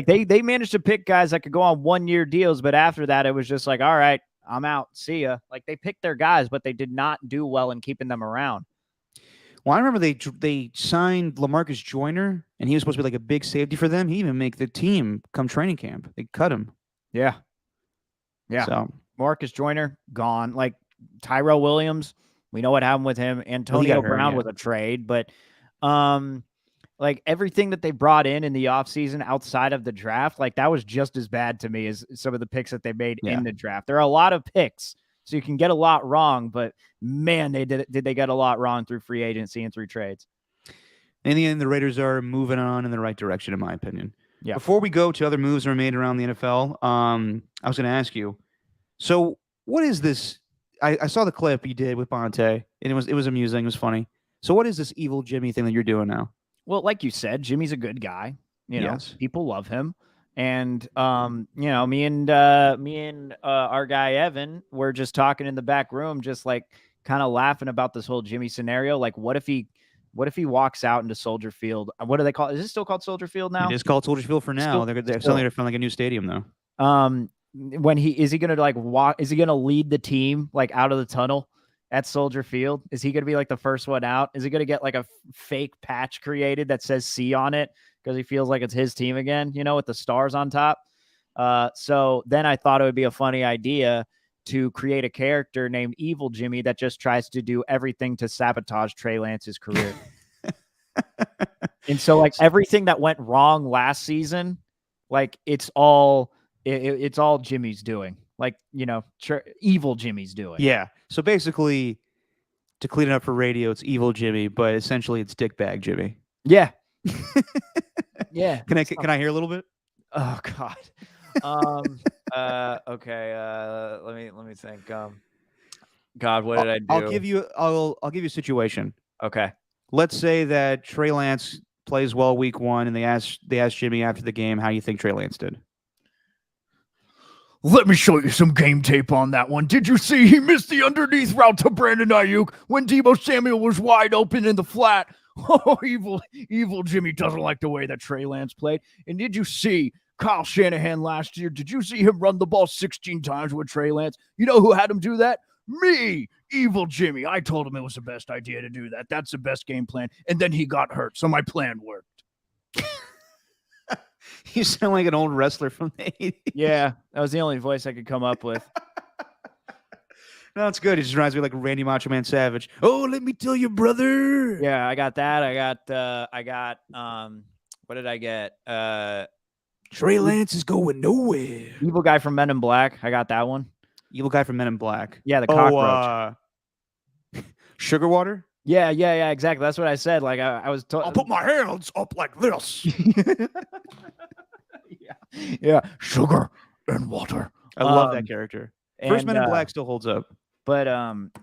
they managed to pick guys that could go on 1-year deals, but after that, it was just like, all right, I'm out. See ya. Like they picked their guys, but they did not do well in keeping them around. Well, I remember they signed LaMarcus Joyner, and he was supposed to be like a big safety for them. He even make the team come training camp. They cut him. Yeah. So Marcus Joyner gone. Like Tyrell Williams, we know what happened with him. Antonio Brown was a trade, but like everything that they brought in the offseason outside of the draft, like that was just as bad to me as some of the picks that they made in the draft. There are a lot of picks, so you can get a lot wrong, but man, did they get a lot wrong through free agency and through trades. In the end, the Raiders are moving on in the right direction, in my opinion. Yeah. Before we go to other moves that are made around the NFL, I was going to ask you. So, what is this? I saw the clip you did with Bonte, and it was amusing. It was funny. So, what is this evil Jimmy thing that you're doing now? Well, like you said, Jimmy's a good guy. Yes. People love him. And me and our guy Evan were just talking in the back room, just like kind of laughing about this whole Jimmy scenario. Like, what if he walks out into Soldier Field? What do they call it? Is it still called Soldier Field now? It is called Soldier Field for now. They're suddenly they're filling like a new stadium though. When is he gonna like walk? Is he gonna lead the team like out of the tunnel at Soldier Field? Is he gonna be like the first one out? Is he gonna get like a fake patch created that says C on it because he feels like it's his team again? With the stars on top. So then I thought it would be a funny idea to create a character named Evil Jimmy that just tries to do everything to sabotage Trey Lance's career. And so like everything that went wrong last season, like it's all Jimmy's doing. Like, evil Jimmy's doing. Yeah. So basically, to clean it up for radio, it's evil Jimmy, but essentially it's dickbag Jimmy. Yeah. Yeah. Can I hear a little bit? Oh God. Okay. Let me think. God, what did I do? I'll give you a situation. Okay. Let's say that Trey Lance plays well week 1, and they ask Jimmy after the game how you think Trey Lance did. Let me show you some game tape on that one. Did you see he missed the underneath route to Brandon Ayuk when Deebo Samuel was wide open in the flat? Oh, evil Jimmy doesn't like the way that Trey Lance played. And did you see Kyle Shanahan last year? Did you see him run the ball 16 times with Trey Lance? You know who had him do that? Me, evil Jimmy. I told him it was the best idea to do that. That's the best game plan. And then he got hurt, so my plan worked. You sound like an old wrestler from the 80s. Yeah, that was the only voice I could come up with. No, it's good. It just reminds me of like Randy Macho Man Savage. Oh, let me tell you, brother. Yeah, I got that. I got what did I get? Trey Lance is going nowhere. Evil guy from Men in Black. I got that one. Evil guy from Men in Black. Yeah, the cockroach. Sugar water? Yeah, exactly. That's what I said. Like I was I'll put my hands up like this. Yeah. Sugar and water. I love that character. First Men in Black still holds up. But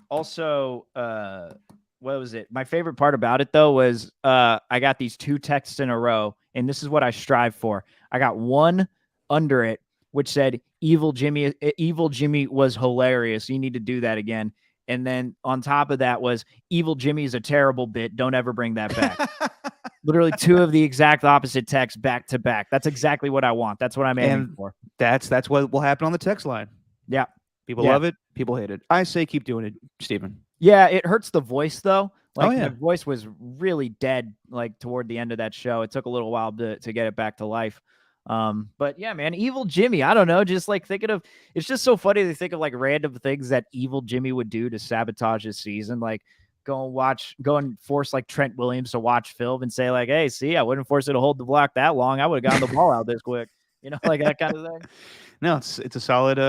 also what was it? My favorite part about it though was I got these 2 texts in a row, and this is what I strive for. I got one under it which said Evil Jimmy was hilarious. You need to do that again. And then on top of that was Evil Jimmy is a terrible bit. Don't ever bring that back. Literally 2 of the exact opposite texts back to back. That's exactly what I want. That's what I'm aiming for. That's what will happen on the text line. Yeah. People love it. People hate it. I say keep doing it, Stephen. Yeah, it hurts the voice though. Like my voice was really dead like toward the end of that show. It took a little while to get it back to life. But yeah, man, Evil Jimmy, I don't know, just like thinking of, it's just so funny to think of like random things that Evil Jimmy would do to sabotage his season. Like go and force like Trent Williams to watch film and say like, hey, see, I wouldn't force it to hold the block that long. I would have gotten the ball out this quick, like that kind of thing. No, it's a solid,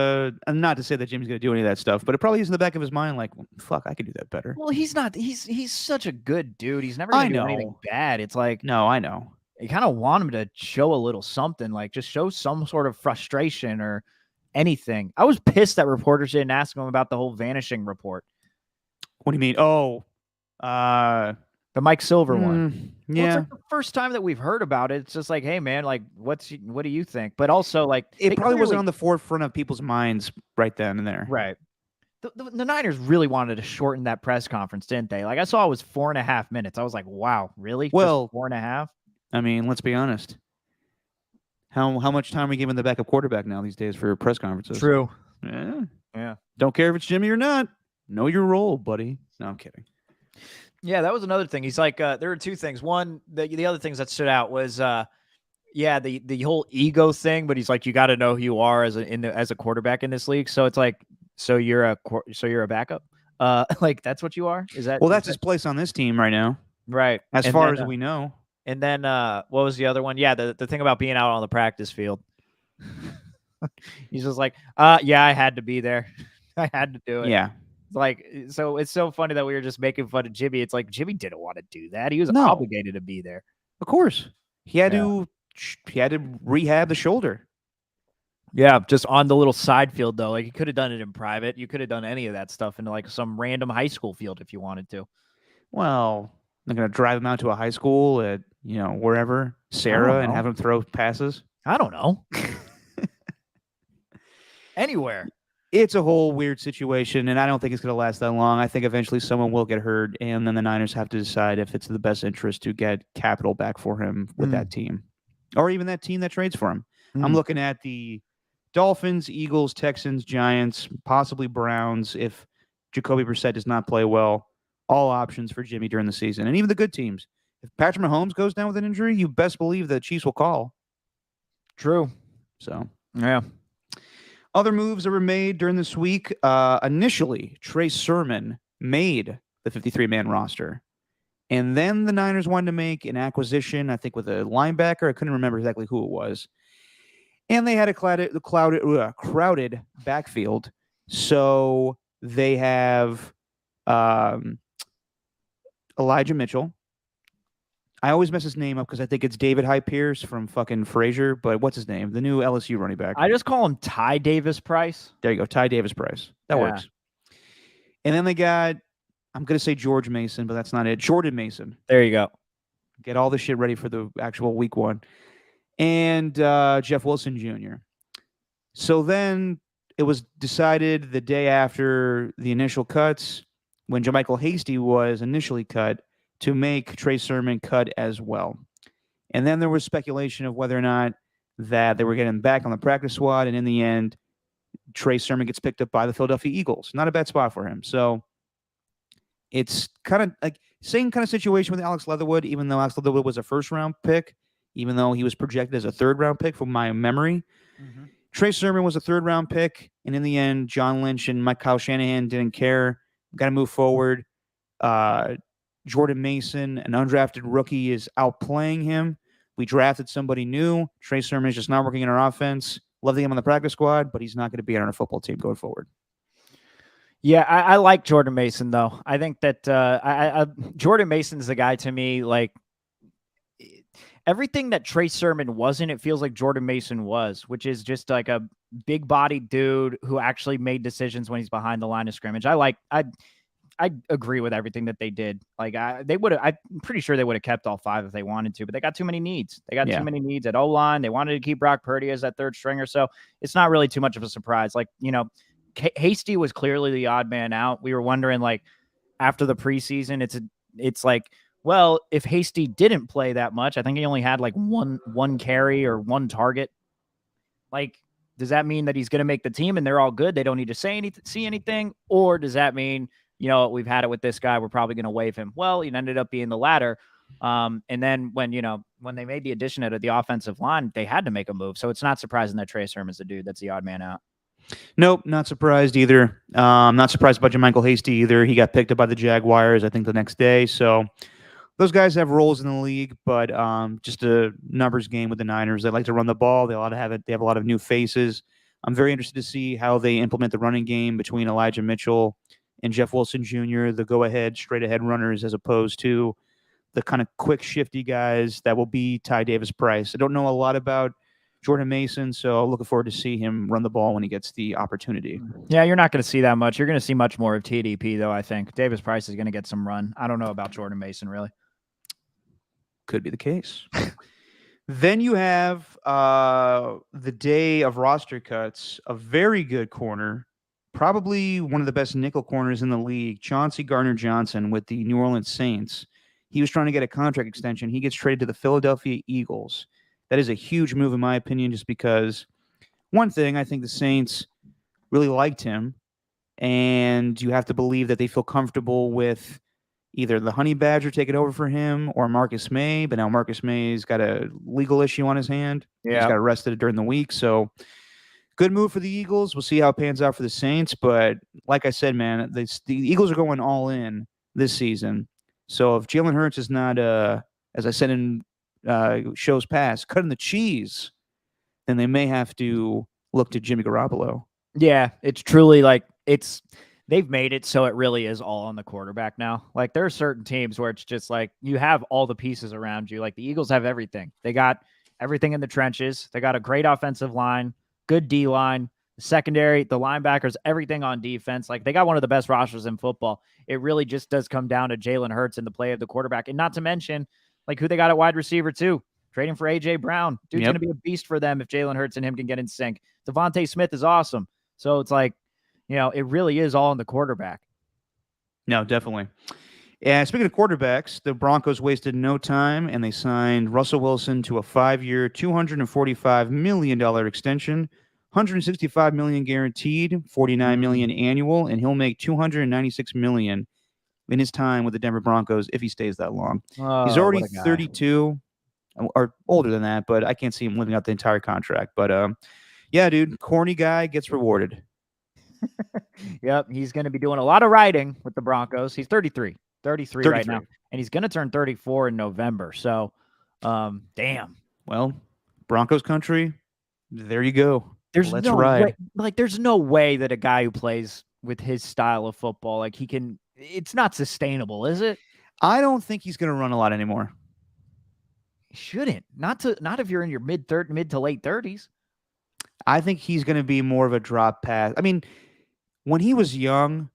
not to say that Jimmy's going to do any of that stuff, but it probably is in the back of his mind like, fuck, I could do that better. Well, he's not, he's such a good dude. He's never going to do anything bad. It's like, no, I know. You kind of want him to show a little something, like just show some sort of frustration or anything. I was pissed that reporters didn't ask him about the whole vanishing report. What do you mean? Oh, the Mike Silver one. Yeah. Well, it's like the first time that we've heard about it. It's just like, hey man, like what do you think? But also like it probably wasn't on the forefront of people's minds right then and there. Right. The Niners really wanted to shorten that press conference, didn't they? Like I saw it was 4.5 minutes. I was like, wow, really? Well, just 4.5? I mean, let's be honest. How much time are we giving the backup quarterback now these days for press conferences? True. Yeah. Don't care if it's Jimmy or not. Know your role, buddy. No, I'm kidding. Yeah, that was another thing. He's like, there were 2 things. One, the other things that stood out was, the whole ego thing. But he's like, you got to know who you are as a quarterback in this league. So it's like, so you're a backup. Like that's what you are. Is that? Well, that's his place on this team right now. Right. As far as we know. And then what was the other one? Yeah, the thing about being out on the practice field. He's just like, yeah, I had to be there. I had to do it. Yeah. Like, so it's so funny that we were just making fun of Jimmy. It's like Jimmy didn't want to do that. He was No. obligated to be there. Of course, he had Yeah. to rehab the shoulder. Yeah, just on the little side field though. Like you could have done it in private. You could have done any of that stuff in like some random high school field if you wanted to. Well, they're gonna drive him out to a high school at wherever Sarah and know. have him throw passes. I don't know. Anywhere. It's a whole weird situation, and I don't think it's going to last that long. I think eventually someone will get hurt, and then the Niners have to decide if it's in the best interest to get capital back for him with that team, or even that team that trades for him. I'm looking at the Dolphins, Eagles, Texans, Giants, possibly Browns if Jacoby Brissett does not play well. All options for Jimmy during the season, and even the good teams. If Patrick Mahomes goes down with an injury, you best believe the Chiefs will call. True. So, yeah. Other moves that were made during this week. Initially, Trey Sermon made the 53-man roster. And then the Niners wanted to make an acquisition, I think, with a linebacker. I couldn't remember exactly who it was. And they had a crowded backfield. So they have Elijah Mitchell. I always mess his name up because I think it's David Hyde Pierce from fucking Frasier, but what's his name? The new LSU running back. I just call him Ty Davis Price. There you go, Ty Davis Price. That works. And then they got, I'm going to say George Mason, but that's not it. Jordan Mason. There you go. Get all the shit ready for the actual week one. And Jeff Wilson Jr. So then it was decided the day after the initial cuts, when JaMycal Hasty was initially cut, to make Trey Sermon cut as well. And then there was speculation of whether or not that they were getting back on the practice squad. And in the end, Trey Sermon gets picked up by the Philadelphia Eagles. Not a bad spot for him. So it's kind of like same kind of situation with Alex Leatherwood, even though Alex Leatherwood was a first-round pick, even though he was projected as a third-round pick from my memory. Mm-hmm. Trey Sermon was a third-round pick. And in the end, John Lynch and Kyle Shanahan didn't care. Got to move forward. Jordan Mason, an undrafted rookie, is outplaying him. We drafted somebody new. Trey Sermon is just not working in our offense. Love the game on the practice squad, but he's not going to be on our football team going forward. Yeah, I like Jordan Mason, though. I think that Jordan Mason's the guy to me. Like, everything that Trey Sermon wasn't, it feels like Jordan Mason was, which is just like a big-bodied dude who actually made decisions when he's behind the line of scrimmage. I agree with everything that they did. Like I'm pretty sure they would have kept all five if they wanted to, but they got too many needs. They got too many needs at O-line. They wanted to keep Brock Purdy as that third stringer. So it's not really too much of a surprise. Like, Hasty was clearly the odd man out. We were wondering, like, after the preseason, it's like, well, if Hasty didn't play that much, I think he only had like one carry or one target. Like, does that mean that he's going to make the team and they're all good? They don't need to see anything? Or does that mean, we've had it with this guy, we're probably going to waive him? Well, it ended up being the latter. And then when they made the addition at the offensive line, they had to make a move. So it's not surprising that Trey Sermon's the dude that's the odd man out. Nope, not surprised either. Not surprised by JaMycal Hasty either. He got picked up by the Jaguars, I think, the next day. So those guys have roles in the league, but just a numbers game with the Niners. They like to run the ball. They have a lot of new faces. I'm very interested to see how they implement the running game between Elijah Mitchell and Jeff Wilson Jr., the go-ahead, straight-ahead runners, as opposed to the kind of quick, shifty guys that will be Ty Davis Price. I don't know a lot about Jordan Mason, so looking forward to see him run the ball when he gets the opportunity. Yeah, you're not going to see that much. You're going to see much more of TDP, though, I think. Davis Price is going to get some run. I don't know about Jordan Mason, really. Could be the case. Then you have the day of roster cuts, a very good corner, probably one of the best nickel corners in the league, Chauncey Gardner-Johnson with the New Orleans Saints. He was trying to get a contract extension. He gets traded to the Philadelphia Eagles. That is a huge move, in my opinion, just because, one thing, I think the Saints really liked him, and you have to believe that they feel comfortable with either the Honey Badger taking over for him or Marcus May, but now Marcus May's got a legal issue on his hand. Yeah. He just got arrested during the week, so good move for the Eagles. We'll see how it pans out for the Saints, but like I said, man, the Eagles are going all in this season. So if Jalen Hurts is not, as I said in shows past, cutting the cheese, then they may have to look to Jimmy Garoppolo. Yeah, it's truly like they've made it so it really is all on the quarterback now. Like there are certain teams where it's just like you have all the pieces around you. Like the Eagles have everything. They got everything in the trenches. They got a great offensive line, good D line, the secondary, the linebackers, everything on defense. Like they got one of the best rosters in football. It really just does come down to Jalen Hurts and the play of the quarterback. And not to mention like who they got at wide receiver too. Trading for A.J. Brown. Dude's going to be a beast for them if Jalen Hurts and him can get in sync. Devontae Smith is awesome. So it's like, it really is all in the quarterback. No, definitely. Yeah, speaking of quarterbacks, the Broncos wasted no time, and they signed Russell Wilson to a 5-year, $245 million extension, $165 million guaranteed, $49 million annual, and he'll make $296 million in his time with the Denver Broncos if he stays that long. He's already 32 or older than that, but I can't see him living out the entire contract. But yeah, dude, corny guy gets rewarded. Yep, he's going to be doing a lot of riding with the Broncos. He's 33 right now, and he's going to turn 34 in November. So, damn. Well, Broncos country, there you go. Let's ride. Way, like, there's no way that a guy who plays with his style of football, like he can. It's not sustainable, is it? I don't think he's going to run a lot anymore. He shouldn't. Not if you're in your mid to late 30s. I think he's going to be more of a drop pass. I mean, when he was young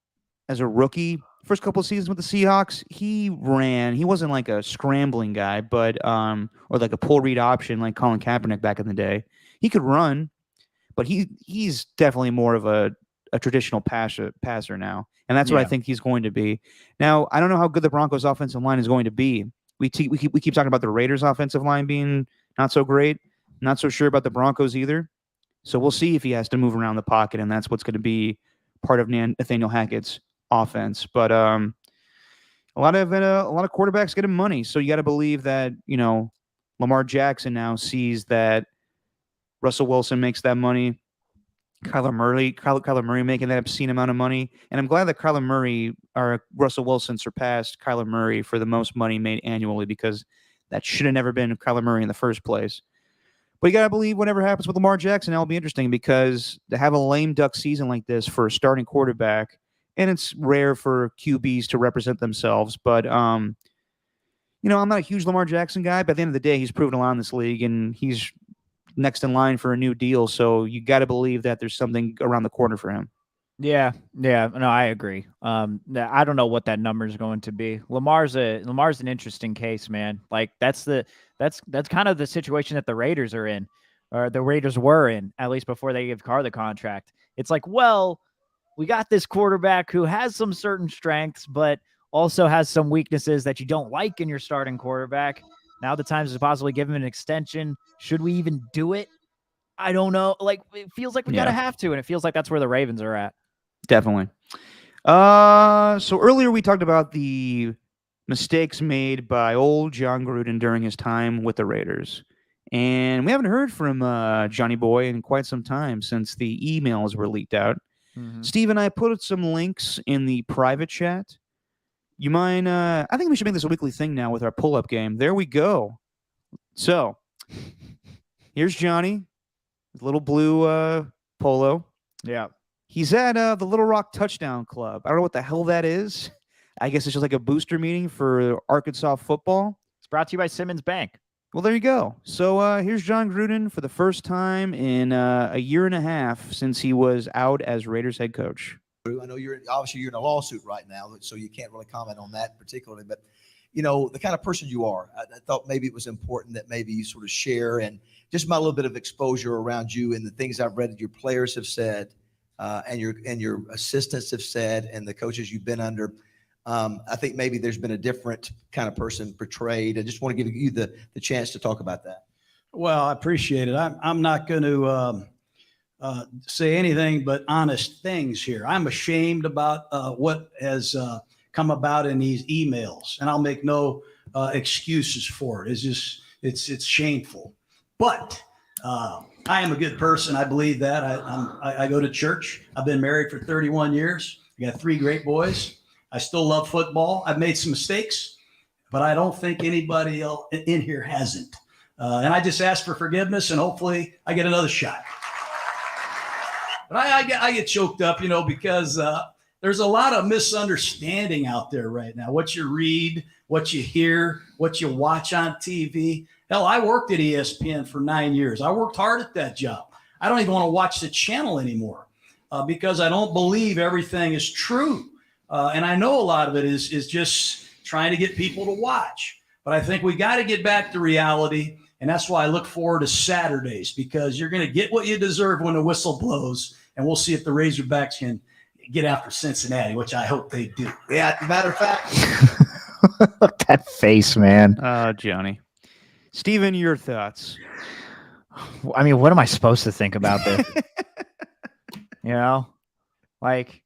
as a rookie, first couple of seasons with the Seahawks, he ran. He wasn't like a scrambling guy, but or like a pull read option like Colin Kaepernick back in the day. He could run, but he's definitely more of a traditional passer now. And that's what I think he's going to be. Now, I don't know how good the Broncos offensive line is going to be. We keep talking about the Raiders offensive line being not so great. Not so sure about the Broncos either. So we'll see if he has to move around the pocket, and that's what's going to be part of Nathaniel Hackett's offense. But a lot of quarterbacks getting money, so you got to believe that Lamar Jackson now sees that Russell Wilson makes that money. Kyler Murray making that obscene amount of money, and I'm glad that Russell Wilson surpassed Kyler Murray for the most money made annually, because that should have never been Kyler Murray in the first place. But you got to believe whatever happens with Lamar Jackson, that'll be interesting, because to have a lame duck season like this for a starting quarterback, and it's rare for QBs to represent themselves, but I'm not a huge Lamar Jackson guy, but at the end of the day, he's proven a lot in this league, and he's next in line for a new deal. So you got to believe that there's something around the corner for him. Yeah. No, I agree. I don't know what that number is going to be. Lamar's an interesting case, man. Like that's kind of the situation that the Raiders are in, or the Raiders were in, at least before they gave Carr the contract. It's like, well, we got this quarterback who has some certain strengths, but also has some weaknesses that you don't like in your starting quarterback. Now the time is to possibly give him an extension. Should we even do it? I don't know. Like, it feels like we gotta have to, and it feels like that's where the Ravens are at. Definitely. So earlier we talked about the mistakes made by old John Gruden during his time with the Raiders. And we haven't heard from Johnny Boy in quite some time since the emails were leaked out. Mm-hmm. Steve and I put some links in the private chat. You mind? I think we should make this a weekly thing now with our pull-up game. There we go. So here's Johnny, little blue polo. Yeah. He's at the Little Rock Touchdown Club. I don't know what the hell that is. I guess it's just like a booster meeting for Arkansas football. It's brought to you by Simmons Bank. Well, there you go. So here's John Gruden for the first time in a year and a half since he was out as Raiders head coach. I know you're in a lawsuit right now, so you can't really comment on that particularly. But, the kind of person you are, I thought maybe it was important that maybe you sort of share and just my little bit of exposure around you and the things I've read that your players have said and your assistants have said and the coaches you've been under. I think maybe there's been a different kind of person portrayed. I just want to give you the chance to talk about that. Well, I appreciate it. I'm not going to say anything but honest things here. I'm ashamed about what has come about in these emails, and I'll make no excuses for it. It's shameful. But I am a good person. I believe that. I go to church. I've been married for 31 years. I got 3 great boys. I still love football. I've made some mistakes, but I don't think anybody else in here hasn't. And I just ask for forgiveness, and hopefully I get another shot. But I get choked up, because there's a lot of misunderstanding out there right now. What you read, what you hear, what you watch on TV. Hell, I worked at ESPN for 9 years. I worked hard at that job. I don't even want to watch the channel anymore because I don't believe everything is true. And I know a lot of it is just trying to get people to watch. But I think we got to get back to reality. And that's why I look forward to Saturdays, because you're going to get what you deserve when the whistle blows. And we'll see if the Razorbacks can get after Cincinnati, which I hope they do. Yeah, matter of fact, Look at that face, man. Johnny. Steven, your thoughts? I mean, what am I supposed to think about this? You know, like,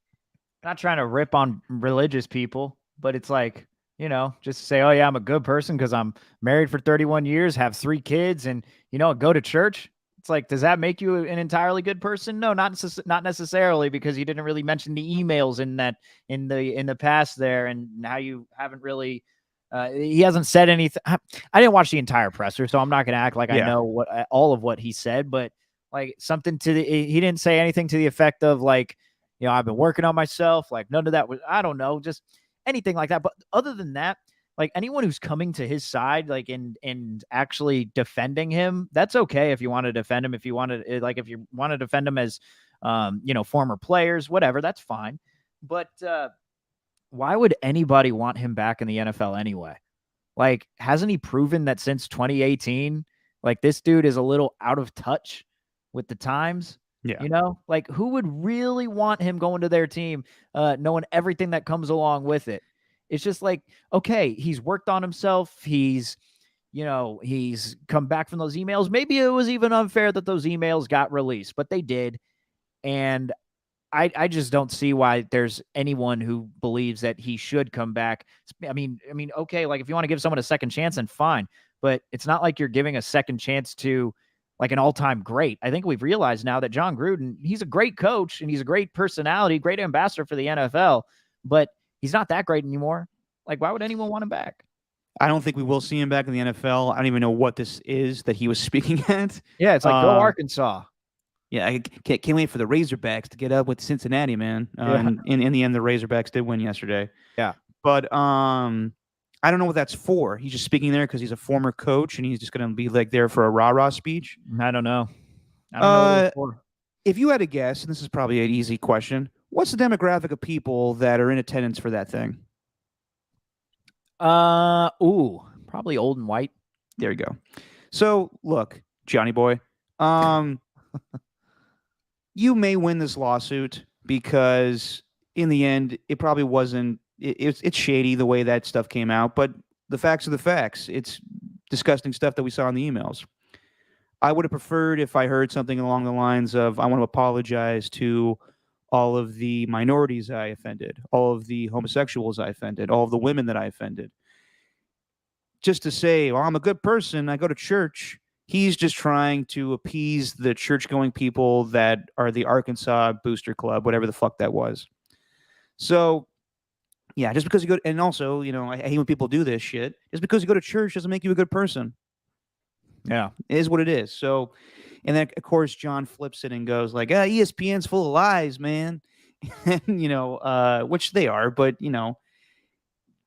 not trying to rip on religious people, but it's like, you know, just say, oh yeah, I'm a good person because I'm married for 31 years, have 3 kids, and, you know, go to church. It's like, does that make you an entirely good person? No, not necessarily, because you didn't really mention the emails in the past there, and how you haven't really. He hasn't said anything. I didn't watch the entire presser, so I'm not going to act like I know all of what he said. But like something he didn't say anything to the effect of like, you know, I've been working on myself. Like none of that was, I don't know, just anything like that. But other than that, like anyone who's coming to his side, like and actually defending him, that's okay if you want to defend him. If you want to, like, if you want to defend him as, you know, former players, whatever, that's fine. But why would anybody want him back in the NFL anyway? Like, hasn't he proven that since 2018, like this dude is a little out of touch with the times? Yeah. You know, like who would really want him going to their team, knowing everything that comes along with it? It's just like, okay, he's worked on himself. He's, you know, he's come back from those emails. Maybe it was even unfair that those emails got released, but they did. And I just don't see why there's anyone who believes that he should come back. I mean, okay, like if you want to give someone a second chance, then fine. But it's not like you're giving a second chance to like an all-time great. I think we've realized now that John Gruden, he's a great coach and he's a great personality, great ambassador for the NFL, but he's not that great anymore. Like, why would anyone want him back? I don't think we will see him back in the NFL. I don't even know what this is that he was speaking at. Yeah, it's like, go Arkansas. Yeah, I can't wait for the Razorbacks to get up with Cincinnati, man. And in the end, the Razorbacks did win yesterday. Yeah. But I don't know what that's for. He's just speaking there because he's a former coach and he's just going to be like there for a rah-rah speech. I don't know. I don't know what it's for. If you had to guess, and this is probably an easy question, what's the demographic of people that are in attendance for that thing? Probably old and white. There you go. So look, Johnny boy, you may win this lawsuit because in the end, it probably wasn't. It's shady the way that stuff came out, but the facts are the facts. It's disgusting stuff that we saw in the emails. I would have preferred if I heard something along the lines of, I want to apologize to all of the minorities I offended, all of the homosexuals I offended, all of the women that I offended. Just to say, well, I'm a good person, I go to church. He's just trying to appease the church-going people that are the Arkansas Booster Club, whatever the fuck that was. So, yeah, just because you go, and also, you know, I hate when people do this shit. Just because you go to church doesn't make you a good person. Yeah, it is what it is. So, and then of course John flips it and goes like, ESPN's full of lies, man. And, you know, which they are, but you know,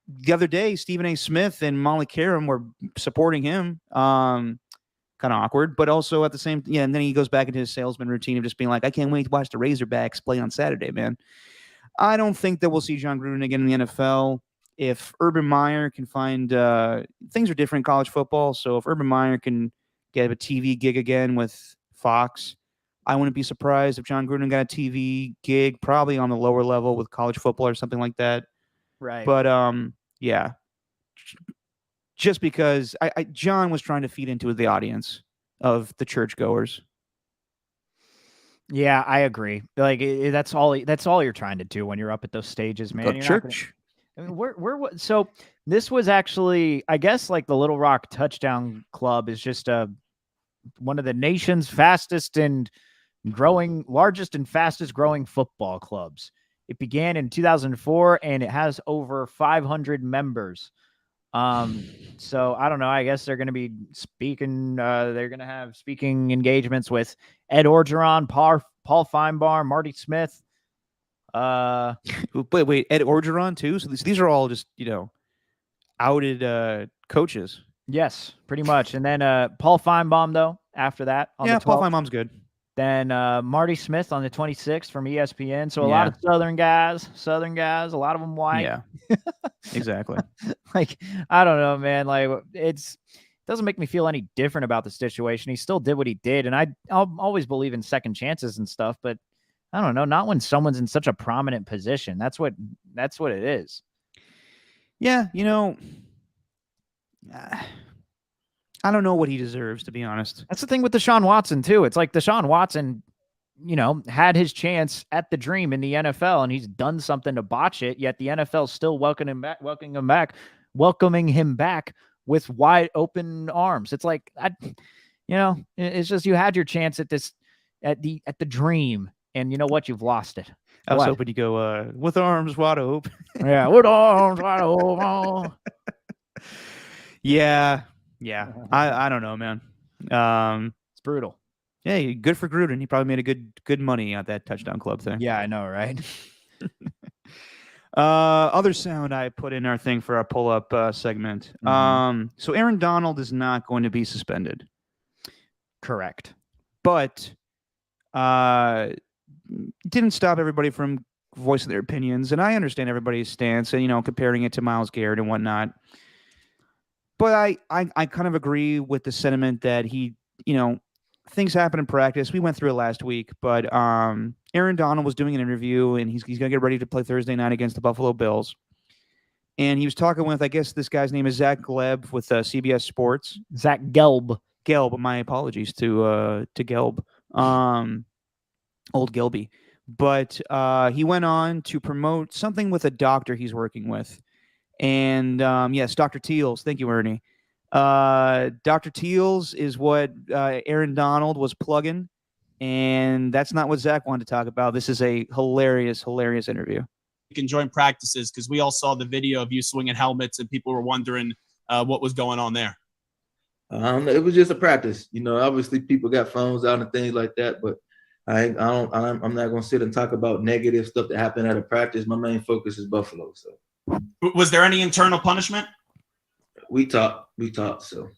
the other day Stephen A. Smith and Molly Karam were supporting him. Kind of awkward, but also at the same, yeah. And then he goes back into his salesman routine of just being like, I can't wait to watch the Razorbacks play on Saturday, man. I don't think that we'll see John Gruden again in the NFL. If Urban Meyer can find things are different in college football, so if Urban Meyer can get a TV gig again with Fox, I wouldn't be surprised if John Gruden got a TV gig, probably on the lower level with college football or something like that. right. But yeah, just because John was trying to feed into the audience of the churchgoers. Yeah, I agree. Like that's all you're trying to do when you're up at those stages, man. Go to You're not church. I mean, so this was actually, I guess, like the Little Rock Touchdown Club is just one of the nation's fastest and largest and fastest growing football clubs. It began in 2004 and it has over 500 members. So I don't know. I guess they're going to be speaking. They're going to have speaking engagements with Ed Orgeron, Paul Feinbaum, Marty Smith. Wait, Ed Orgeron too. So these are all just outed coaches. Yes, pretty much. And then Paul Feinbaum though after that on Yeah, the 12th. Paul Feinbaum's good. Then Marty Smith on the 26th from ESPN. So a lot of Southern guys, a lot of them white. Yeah, exactly. Like, I don't know, man. Like, it doesn't make me feel any different about the situation. He still did what he did. And I'll always believe in second chances and stuff, but I don't know, not when someone's in such a prominent position. That's what it is. Yeah, I don't know what he deserves, to be honest. That's the thing with Deshaun Watson too. It's like Deshaun Watson, had his chance at the dream in the NFL, and he's done something to botch it. Yet the NFL still welcoming him back with wide open arms. It's like it's just you had your chance at the dream, and you know what? You've lost it. I was hoping you go with arms wide open. Yeah, with arms wide open. Yeah. I don't know, man. It's brutal. Yeah, good for Gruden. He probably made a good money at that touchdown club thing. Yeah, I know, right? Other sound I put in our thing for our pull-up segment. So Aaron Donald is not going to be suspended. Correct. But didn't stop everybody from voicing their opinions, and I understand everybody's stance and comparing it to Myles Garrett and whatnot. But I kind of agree with the sentiment that he, things happen in practice. We went through it last week, but Aaron Donald was doing an interview, and he's going to get ready to play Thursday night against the Buffalo Bills. And he was talking with, I guess this guy's name is Zach Gleb with CBS Sports. Zach Gelb. Gelb, my apologies to Gelb, old Gelby. But he went on to promote something with a doctor he's working with. And yes, Dr. Teals. Thank you, Ernie. Dr. Teals is what Aaron Donald was plugging, and that's not what Zach wanted to talk about. This is a hilarious interview. You can join practices because we all saw the video of you swinging helmets, and people were wondering what was going on there. It was just a practice. Obviously people got phones out and things like that, but I'm not going to sit and talk about negative stuff that happened at a practice. My main focus is Buffalo. So. Was there any internal punishment? We talked. So,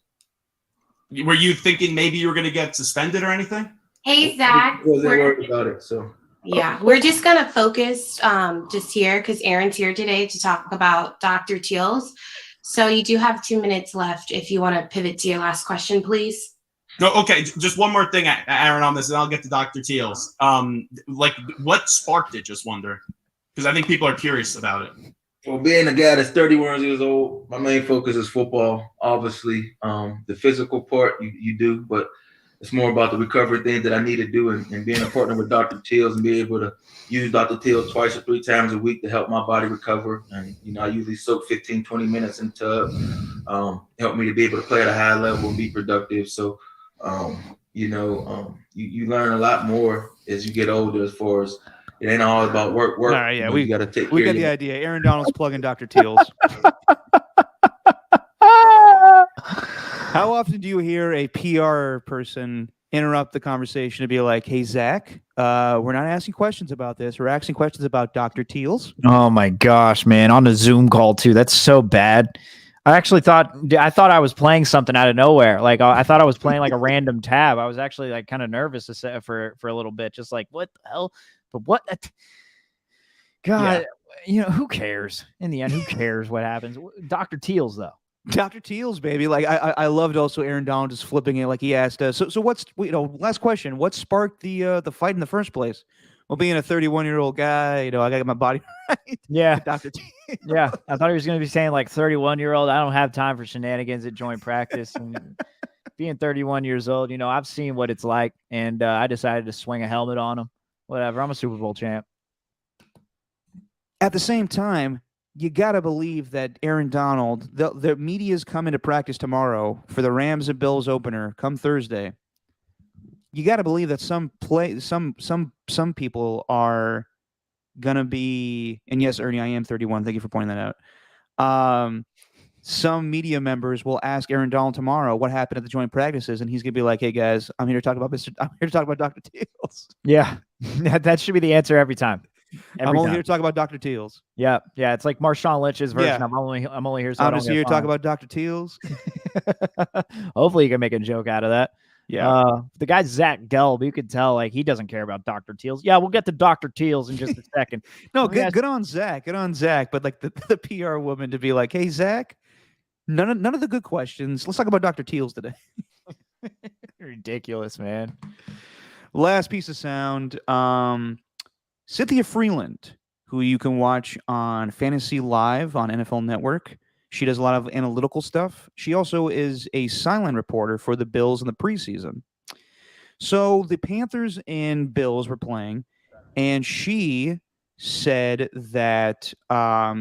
were you thinking maybe you were going to get suspended or anything? Hey, Zach. I wasn't worried about it. So, yeah, we're just going to focus just here because Aaron's here today to talk about Dr. Teals. So you do have 2 minutes left if you want to pivot to your last question, please. No, okay. Just one more thing, Aaron, on this, and I'll get to Dr. Teals. What sparked it? Just wonder, because I think people are curious about it. Well, being a guy that's 31 years old, my main focus is football. Obviously, the physical part you do, but it's more about the recovery things that I need to do, and being a partner with Dr. Teals and be able to use Dr. Teals 2 or 3 times a week to help my body recover. And I usually soak 15, 20 minutes in tub, help me to be able to play at a high level and be productive. So, you learn a lot more as you get older, as far as it ain't all about work. All right, yeah, you got to take. We got the idea. Aaron Donald's plugging Dr. Teals. How often do you hear a PR person interrupt the conversation to be like, "Hey, Zach, we're not asking questions about this. We're asking questions about Dr. Teals." Oh my gosh, man! On a Zoom call too. That's so bad. I actually thought I was playing something out of nowhere. Like I thought I was playing like a random tab. I was actually like kind of nervous to say for a little bit, just like what the hell. But what? God, who cares? In the end, who cares what happens? Dr. Teals, though. Dr. Teals, baby. Like I loved also Aaron Donald just flipping it like he asked. So what's last question? What sparked the fight in the first place? Well, being a 31-year-old guy, I got my body right. Yeah, Dr. Teals. Yeah, I thought he was going to be saying like 31-year-old. I don't have time for shenanigans at joint practice. And being 31 years old, I've seen what it's like, and I decided to swing a helmet on him. Whatever. I'm a Super Bowl champ. At the same time, you got to believe that Aaron Donald, the media's coming to practice tomorrow for the Rams and Bills opener come Thursday. You got to believe that some people are going to be, and yes, Ernie, I am 31. Thank you for pointing that out. Some media members will ask Aaron Donald tomorrow what happened at the joint practices, and he's gonna be like, "Hey guys, I'm here to talk about Dr. Teals." Yeah, that should be the answer every time. I'm Every only time. here to talk about Dr. Teals. Yeah, it's like Marshawn Lynch's version. Yeah. I'm only here so I don't Honestly, get here to talk fined. about Dr. Teals. Hopefully, you can make a joke out of that. Yeah. The guy Zach Gelb, you could tell like he doesn't care about Dr. Teals. Yeah, we'll get to Dr. Teals in just a second. No, Let me ask- good on Zach. Good on Zach. But like the PR woman to be like, hey, Zach, none of the good questions. Let's talk about Dr. Teals today. Ridiculous, man. Last piece of sound. Cynthia Freeland, who you can watch on Fantasy Live on NFL Network. She does a lot of analytical stuff. She also is a sideline reporter for the Bills in the preseason. So the Panthers and Bills were playing, and she said that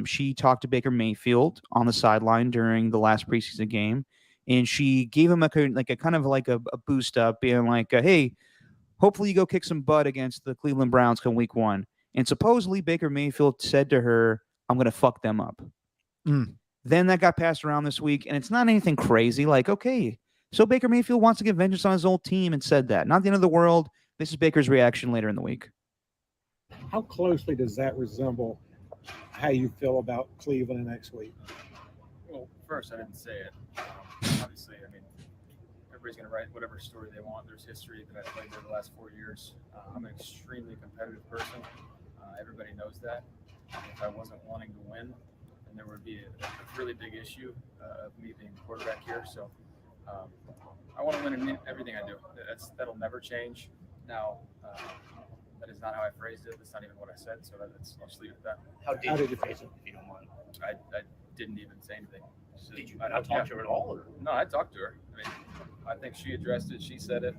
she talked to Baker Mayfield on the sideline during the last preseason game, and she gave him a kind of a boost up, being like, "Hey, hopefully you go kick some butt against the Cleveland Browns come week 1." And supposedly Baker Mayfield said to her, "I'm going to fuck them up." Then that got passed around this week, and it's not anything crazy. Like, okay, so Baker Mayfield wants to get vengeance on his old team and said that. Not the end of the world. This is Baker's reaction later in the week. How closely does that resemble how you feel about Cleveland next week? Well, first, I didn't say it. Obviously, I mean, everybody's going to write whatever story they want. There's history that I've played there the last 4 years. I'm an extremely competitive person. Everybody knows that. If I wasn't wanting to win, then there would be a really big issue of me being quarterback here. So I want to win in everything I do. That'll never change. Now, that is not how I phrased it. That's not even what I said. So I'll just leave it at that. How did you phrase it, if you don't mind? I didn't even say anything. Did you not talk to her at all? Or? No, I talked to her. I mean, I think she addressed it. She said it.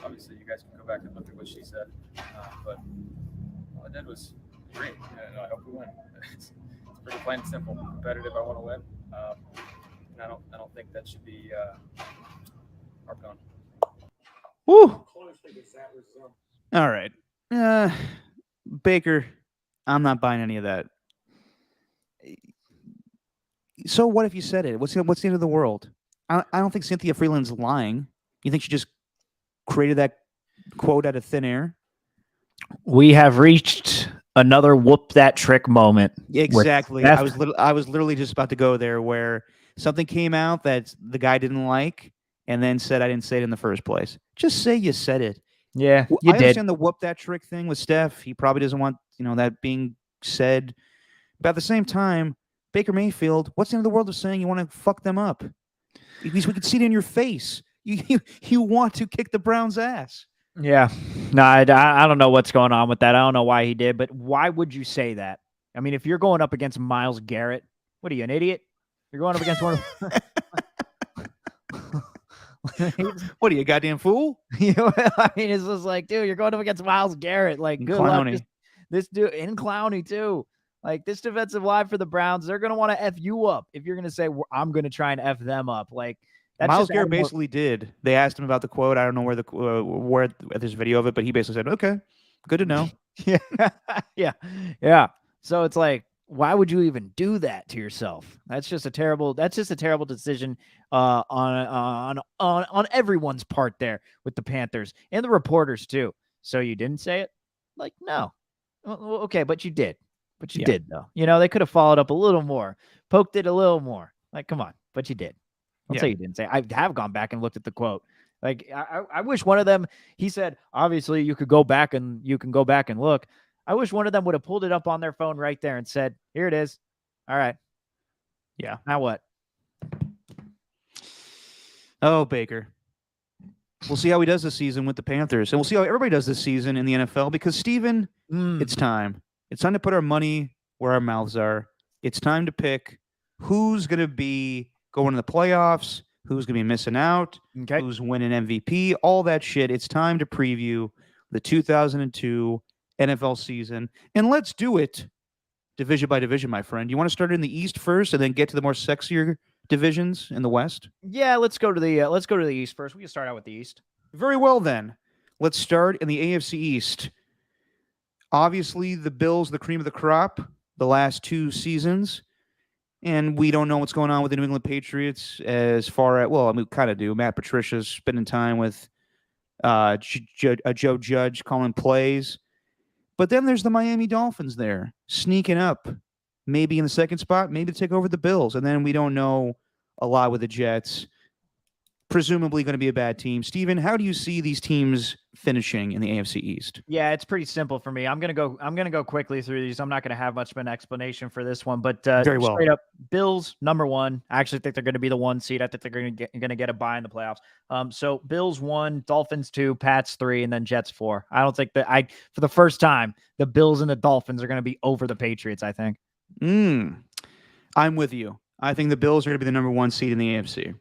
Obviously, you guys can go back and look at what she said. But all I did was dream. And I hope we win. It's pretty plain and simple. Competitive. I want to win. And I don't think that should be harped on. Woo! How closely does that resemble? All right. Baker, I'm not buying any of that. So what if you said it? What's the end of the world? I don't think Cynthia Freeland's lying. You think she just created that quote out of thin air? We have reached another whoop that trick moment. Exactly. Steph. I was literally just about to go there, where something came out that the guy didn't like, and then said I didn't say it in the first place. Just say you said it. Yeah, I you did. understand the whoop that trick thing with Steph. He probably doesn't want that being said, but at the same time, Baker Mayfield, what's the end of the world of saying you want to fuck them up? At least we could see it in your face. You want to kick the Browns' ass. Yeah. No, I don't know what's going on with that. I don't know why he did, but why would you say that? I mean, if you're going up against Myles Garrett, what are you, an idiot? You're going up against one of What are you, a goddamn fool? I mean, it's just like, dude, you're going up against Myles Garrett. Like, good luck. Clowney. This dude, and Clowney too. Like, this defensive line for the Browns, they're going to want to F you up if you're going to say, I'm going to try and F them up. Like, that's Myles just Garrett adding more- basically did. They asked him about the quote. I don't know where there's video of it, but he basically said, "Okay, good to know." yeah. So it's like, why would you even do that to yourself? That's just a terrible decision on everyone's part there with the Panthers and the reporters too. So you didn't say it? Like, no. Well, okay, but you did. But you did though. They could have followed up a little more, poked it a little more. Like, come on, but you did. Don't say you didn't say. I have gone back and looked at the quote. Like, I wish one of them. He said, obviously, you can go back and look. I wish one of them would have pulled it up on their phone right there and said, "Here it is." All right. Yeah. Now what? Oh, Baker. We'll see how he does this season with the Panthers, and we'll see how everybody does this season in the NFL. Because Steven, it's time. It's time to put our money where our mouths are. It's time to pick who's going to be going to the playoffs, who's going to be missing out, who's winning MVP, all that shit. It's time to preview the 2002 NFL season. And let's do it division by division, my friend. You want to start in the East first and then get to the more sexier divisions in the West? Yeah, let's go to the East first. We can start out with the East. Very well, then. Let's start in the AFC East. Obviously, the Bills, the cream of the crop, the last 2 seasons. And we don't know what's going on with the New England Patriots as far as, well, I mean, we kind of do. Matt Patricia's spending time with Joe Judge calling plays. But then there's the Miami Dolphins there sneaking up, maybe in the second spot, maybe to take over the Bills. And then we don't know a lot with the Jets. Presumably going to be a bad team. Steven, how do you see these teams finishing in the AFC East? Yeah, it's pretty simple for me. I'm gonna go quickly through these. I'm not gonna have much of an explanation for this one, but Very well. straight up, Bills number 1. I actually think they're gonna be the 1 seed. I think they're gonna get a bye in the playoffs. So Bills 1, Dolphins 2, Pats 3, and then Jets 4. I don't think that for the first time the Bills and the Dolphins are gonna be over the Patriots. I think. I'm with you. I think the Bills are going to be the number 1 seed in the AFC.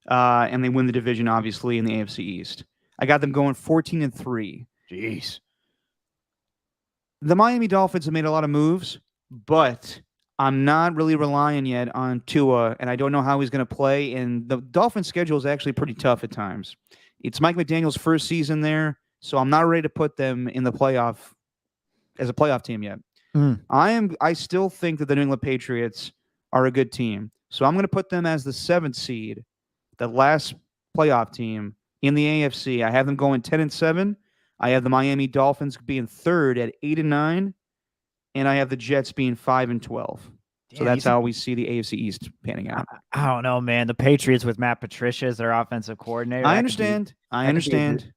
And they win the division, obviously, in the AFC East. I got them going 14-3. Jeez. The Miami Dolphins have made a lot of moves, but I'm not really relying yet on Tua, and I don't know how he's going to play. And the Dolphins' schedule is actually pretty tough at times. It's Mike McDaniel's first season there, so I'm not ready to put them in the playoff as a playoff team yet. I still think that the New England Patriots are a good team, so I'm going to put them as the 7th seed, the last playoff team in the AFC. I have them going 10-7. I have the Miami Dolphins being 3rd at 8-9, and I have the Jets being 5-12. So that's how we see the AFC East panning out. I don't know, man. The Patriots with Matt Patricia as their offensive coordinator. I understand.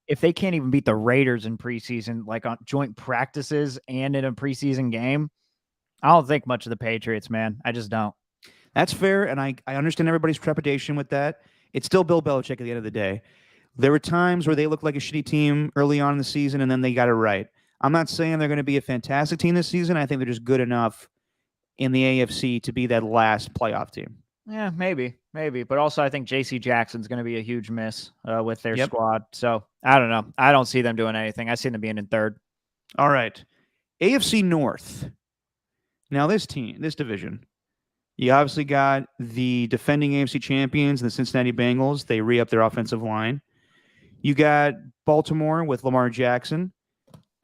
If they can't even beat the Raiders in preseason, like on joint practices and in a preseason game, I don't think much of the Patriots, man. I just don't. That's fair, and I understand everybody's trepidation with that. It's still Bill Belichick at the end of the day. There were times where they looked like a shitty team early on in the season, and then they got it right. I'm not saying they're going to be a fantastic team this season. I think they're just good enough in the AFC to be that last playoff team. Yeah, maybe. But also I think J.C. Jackson's going to be a huge miss with their squad. So I don't know. I don't see them doing anything. I see them being in 3rd. All right. AFC North. Now this division, you obviously got the defending AFC champions, the Cincinnati Bengals. They re-up their offensive line. You got Baltimore with Lamar Jackson.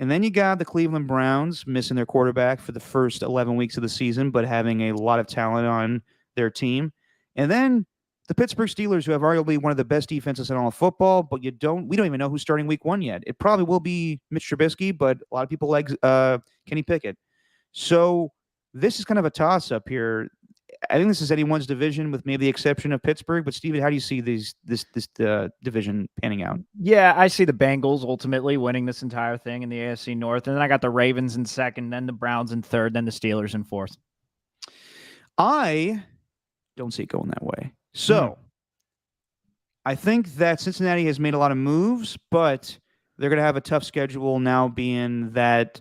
And then you got the Cleveland Browns missing their quarterback for the first 11 weeks of the season, but having a lot of talent on their team. And then the Pittsburgh Steelers, who have arguably one of the best defenses in all of football, but we don't even know who's starting week 1 yet. It probably will be Mitch Trubisky, but a lot of people like Kenny Pickett. So this is kind of a toss-up here. I think this is anyone's division with maybe the exception of Pittsburgh. But, Steven, how do you see this division panning out? Yeah, I see the Bengals ultimately winning this entire thing in the AFC North. And then I got the Ravens in 2nd, then the Browns in 3rd, then the Steelers in 4th. I don't see it going that way. So I think that Cincinnati has made a lot of moves, but they're going to have a tough schedule now being that,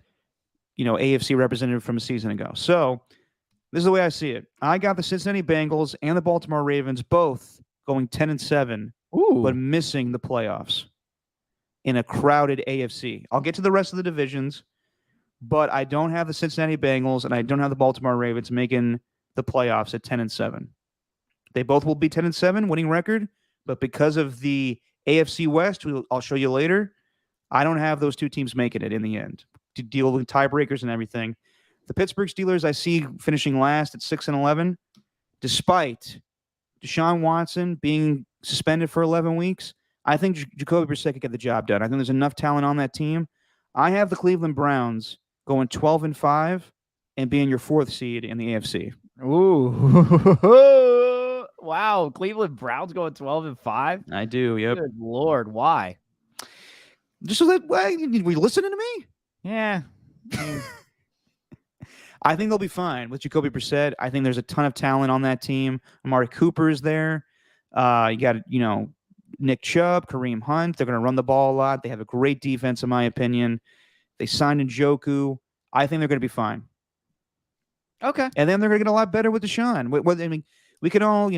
AFC representative from a season ago. So this is the way I see it. I got the Cincinnati Bengals and the Baltimore Ravens both going 10-7, but missing the playoffs in a crowded AFC. I'll get to the rest of the divisions, but I don't have the Cincinnati Bengals and I don't have the Baltimore Ravens making the playoffs at 10-7. They both will be 10-7, winning record, but because of the AFC West, I'll show you later, I don't have those two teams making it in the end to deal with tiebreakers and everything. The Pittsburgh Steelers I see finishing last at 6-11, despite Deshaun Watson being suspended for 11 weeks. I think Jacoby Brissett could get the job done. I think there's enough talent on that team. I have the Cleveland Browns going 12-5 and being your 4th seed in the AFC. Ooh. Wow. Cleveland Browns going 12-5? I do, yep. Good Lord. Why? Just so that, were you listening to me? Yeah. I think they'll be fine with Jacoby Brissett. I think there's a ton of talent on that team. Amari Cooper is there. You got, Nick Chubb, Kareem Hunt. They're going to run the ball a lot. They have a great defense, in my opinion. They signed Njoku. I think they're going to be fine. Okay. And then they're going to get a lot better with Deshaun. We can all,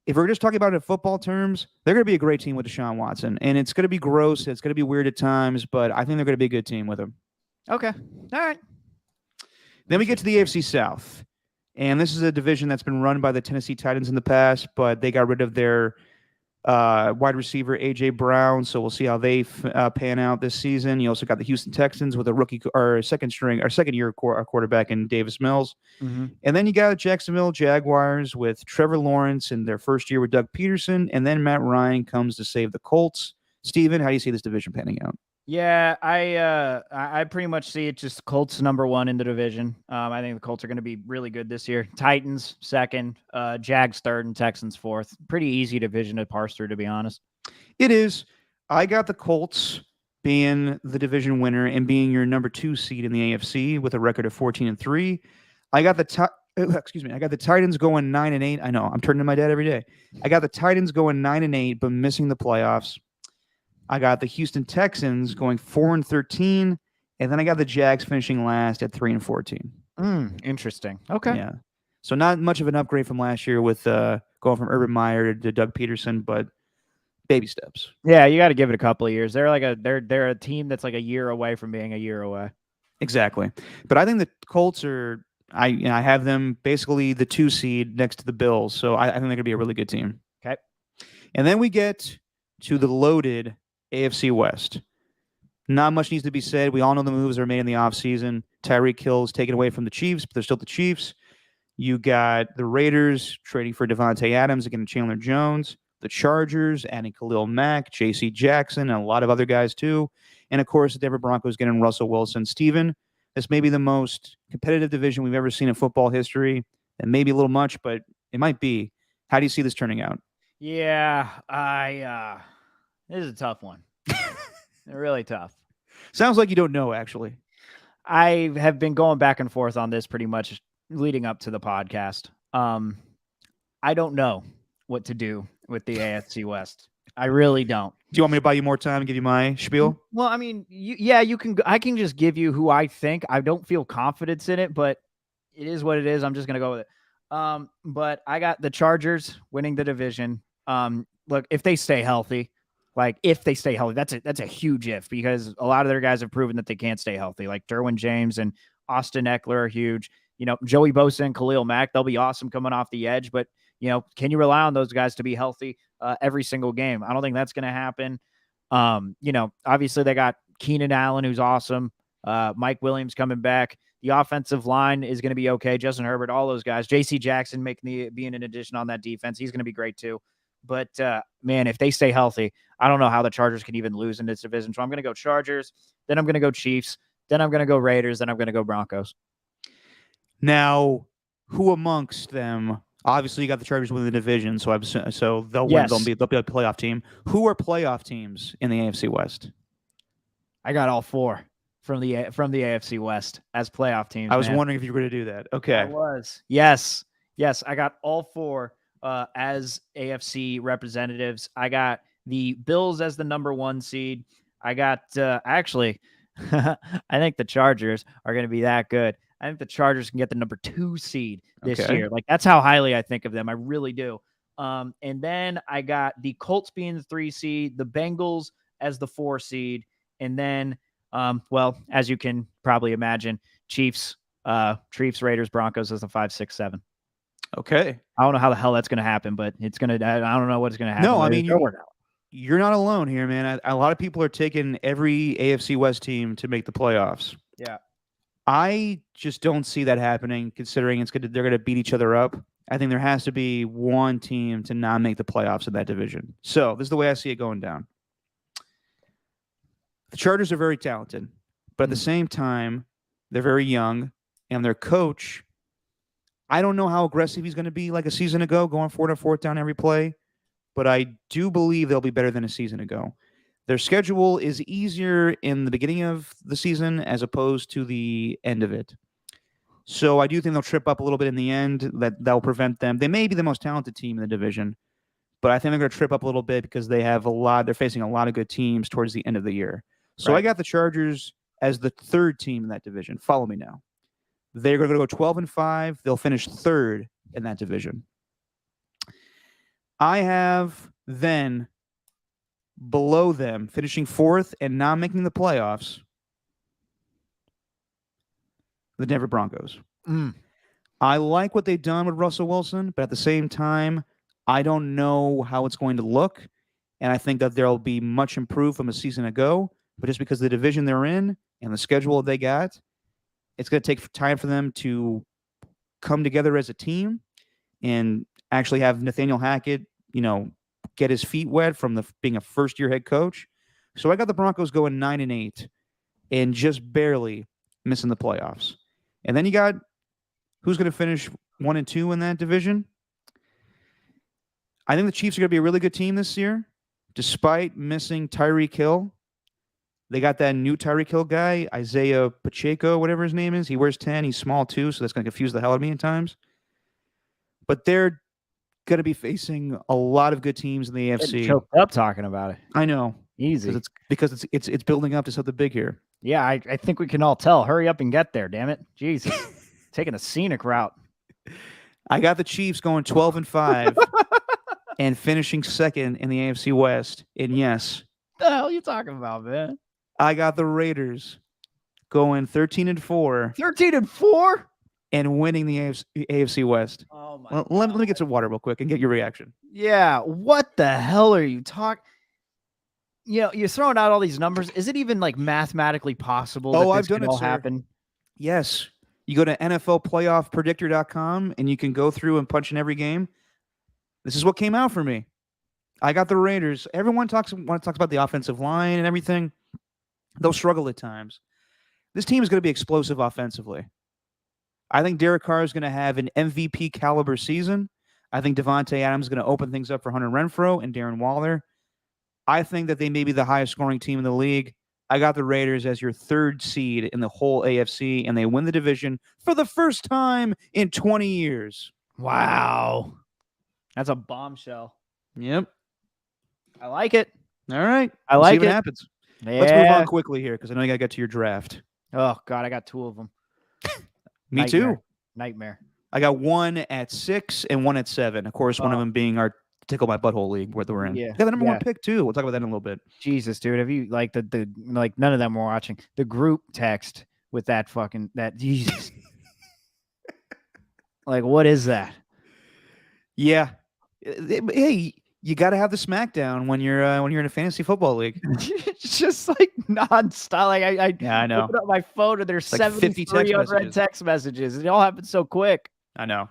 if we're just talking about it in football terms, they're going to be a great team with Deshaun Watson. And it's going to be gross. It's going to be weird at times, but I think they're going to be a good team with him. Okay. All right. Then we get to the AFC South. And this is a division that's been run by the Tennessee Titans in the past, but they got rid of their wide receiver, A.J. Brown. So we'll see how they pan out this season. You also got the Houston Texans with a rookie or second-year quarterback in Davis Mills. Mm-hmm. And then you got Jacksonville Jaguars with Trevor Lawrence in their first year with Doug Peterson. And then Matt Ryan comes to save the Colts. Steven, how do you see this division panning out? Yeah, I pretty much see it just Colts number 1 in the division. I think the Colts are going to be really good this year. Titans second, Jags third, and Texans fourth. Pretty easy division to parse through, to be honest. It is. I got the Colts being the division winner and being your number 2 seed in the AFC with a record of 14-3. I got the I got the Titans going 9-8. I know I'm turning to my dad every day. I got the Titans going 9-8, but missing the playoffs. I got the Houston Texans going 4-13, and then I got the Jags finishing last at 3-14. Interesting. Okay. Yeah. So not much of an upgrade from last year with going from Urban Meyer to Doug Peterson, but baby steps. Yeah, you got to give it a couple of years. They're like they're a team that's like a year away from being a year away. Exactly. But I think the Colts are I have them basically the 2 seed next to the Bills, so I think they're going to be a really good team. Okay. And then we get to the loaded AFC West. Not much needs to be said. We all know the moves are made in the offseason. Tyreek Hill's taken away from the Chiefs, but they're still the Chiefs. You got the Raiders trading for Devontae Adams against Chandler Jones. The Chargers adding Khalil Mack, J.C. Jackson, and a lot of other guys too. And of course, the Denver Broncos getting Russell Wilson. Steven, this may be the most competitive division we've ever seen in football history. And maybe a little much, but it might be. How do you see this turning out? Yeah, this is a tough one. Really tough. Sounds like you don't know, actually. I have been going back and forth on this pretty much leading up to the podcast. I don't know what to do with the AFC West. I really don't. Do you want me to buy you more time and give you my spiel? Well, I mean, you can. I can just give you who I think. I don't feel confidence in it, but it is what it is. I'm just gonna go with it. But I got the Chargers winning the division. Look, if they stay healthy, that's a huge if, because a lot of their guys have proven that they can't stay healthy. Like Derwin James and Austin Eckler are huge. You know, Joey Bosa and Khalil Mack, they'll be awesome coming off the edge, but you know, can you rely on those guys to be healthy every single game? I don't think that's going to happen. You know, obviously they got Keenan Allen, who's awesome. Mike Williams coming back. The offensive line is going to be okay. Justin Herbert, all those guys. J.C. Jackson being an addition on that defense. He's going to be great too. But, man, if they stay healthy, I don't know how the Chargers can even lose in this division. So I'm going to go Chargers. Then I'm going to go Chiefs. Then I'm going to go Raiders. Then I'm going to go Broncos. Now, who amongst them? Obviously, you got the Chargers winning the division, so they'll win. Yes. They'll be a playoff team. Who are playoff teams in the AFC West? I got all 4 from the AFC West as playoff teams. I was man. wondering if you were going to do that. Okay. I was. Yes. I got all 4 as AFC representatives. I got the Bills as the number 1 seed. I got actually, I think the Chargers are going to be that good. I think the Chargers can get the number 2 seed this year. Like, that's how highly I think of them. I really do. And then I got the Colts being the 3 seed, the Bengals as the 4 seed, and then, well, as you can probably imagine, Chiefs, Raiders, Broncos as the 5, 6, 7. Okay. I don't know how the hell that's going to happen, but it's going to. I don't know what's going to happen. No, I mean, you're not alone here, man. A lot of people are taking every AFC West team to make the playoffs. Yeah. I just don't see that happening, considering they're going to beat each other up. I think there has to be one team to not make the playoffs in that division. So this is the way I see it going down. The Chargers are very talented, but at the same time, they're very young, and their coach, I don't know how aggressive he's going to be like a season ago, going 4-4 down every play, but I do believe they'll be better than a season ago. Their schedule is easier in the beginning of the season as opposed to the end of it. So I do think they'll trip up a little bit in the end. That'll prevent them. They may be the most talented team in the division, but I think they're going to trip up a little bit because they're facing a lot of good teams towards the end of the year. So I got the Chargers as the 3rd team in that division. Follow me now. They're going to go 12-5. They'll finish 3rd in that division. I have then below them, finishing 4th and not making the playoffs, the Denver Broncos. I like what they've done with Russell Wilson, but at the same time, I don't know how it's going to look, and I think that they'll be much improved from a season ago, but just because of the division they're in and the schedule they got, it's going to take time for them to come together as a team and actually have Nathaniel Hackett, get his feet wet from being a first-year head coach. So I got the Broncos going 9-8 and just barely missing the playoffs. And then you got who's going to finish 1-2 in that division? I think the Chiefs are going to be a really good team this year, despite missing Tyreek Hill. They got that new Tyreek Hill guy, Isaiah Pacheco, whatever his name is. He wears 10. He's small too, so that's going to confuse the hell out of me at times. But they're going to be facing a lot of good teams in the AFC. Choked up talking about it. I know. Easy. Because it's building up to something big here. Yeah, I think we can all tell. Hurry up and get there, damn it. Jesus. Taking a scenic route. I got the Chiefs going 12-5 and finishing second in the AFC West. And yes, What the hell are you talking about, man? I got the Raiders going 13-4 13-4? and winning the AFC West. Oh my Well, let me get some water real quick and get your reaction. Yeah, what the hell are you talking? You're throwing out all these numbers. Is it even like mathematically possible that I've this done can it, all sir. happen? Yes. You go to NFLPlayoffPredictor.com and you can go through and punch in every game. This is what came out for me. I got the Raiders. Everyone talks about the offensive line and everything. They'll struggle at times. This team is going to be explosive offensively. I think Derek Carr is going to have an MVP caliber season. I think Devontae Adams is going to open things up for Hunter Renfrow and Darren Waller. I think that they may be the highest scoring team in the league. I got the Raiders as your third seed in the whole AFC, and they win the division for the first time in 20 years. Wow. That's a bombshell. Yep. I like it. All right. I We'll like see what it. happens. Yeah. Let's move on quickly here because I know you got to get to your draft. Oh, God, I got 2 of them. Me too. Nightmare. I got one at 6 and one at 7. Of course, one of Oh. them being our Tickle My Butthole League where we're in. Yeah. We got the number Yeah. one pick too. We'll talk about that in a little bit. Jesus, dude. Have you like the like none of them were watching the group text with that Jesus. Like, what is that? Yeah. Hey, you got to have the smackdown when you're in a fantasy football league. It's just like nonstop. Like I Yeah, I know. open up my phone and there's Like 50 73 text unread messages. text messages. It all happened so quick. I know.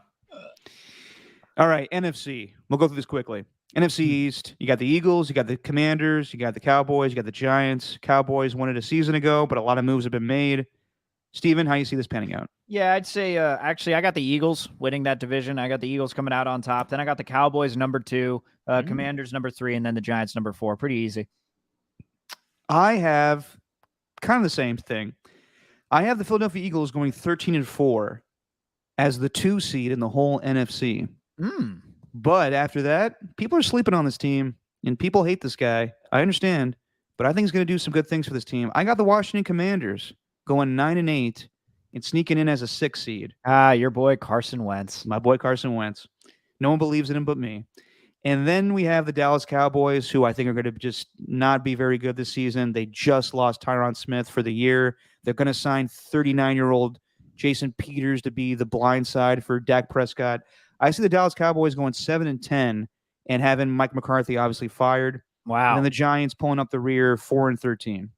All right, NFC. We'll go through this quickly. NFC East, you got the Eagles, you got the Commanders, you got the Cowboys, you got the Giants. Cowboys won it a season ago, but a lot of moves have been made. Steven, how you see this panning out? Yeah, I'd say actually I got the Eagles winning that division. I got the Eagles coming out on top. Then I got the Cowboys number 2, Commanders number 3, and then the Giants number 4. Pretty easy. I have kind of the same thing. I have the Philadelphia Eagles going 13-4 as the 2 seed in the whole NFC. But after that, people are sleeping on this team, and people hate this guy. I understand, but I think he's going to do some good things for this team. I got the Washington Commanders going 9-8 and sneaking in as a 6 seed. Your boy Carson Wentz. My boy Carson Wentz. No one believes in him but me. And then we have the Dallas Cowboys, who I think are going to just not be very good this season. They just lost Tyron Smith for the year. They're going to sign 39-year-old Jason Peters to be the blind side for Dak Prescott. I see the Dallas Cowboys going 7-10 and having Mike McCarthy obviously fired. Wow. And then the Giants pulling up the rear 4-13.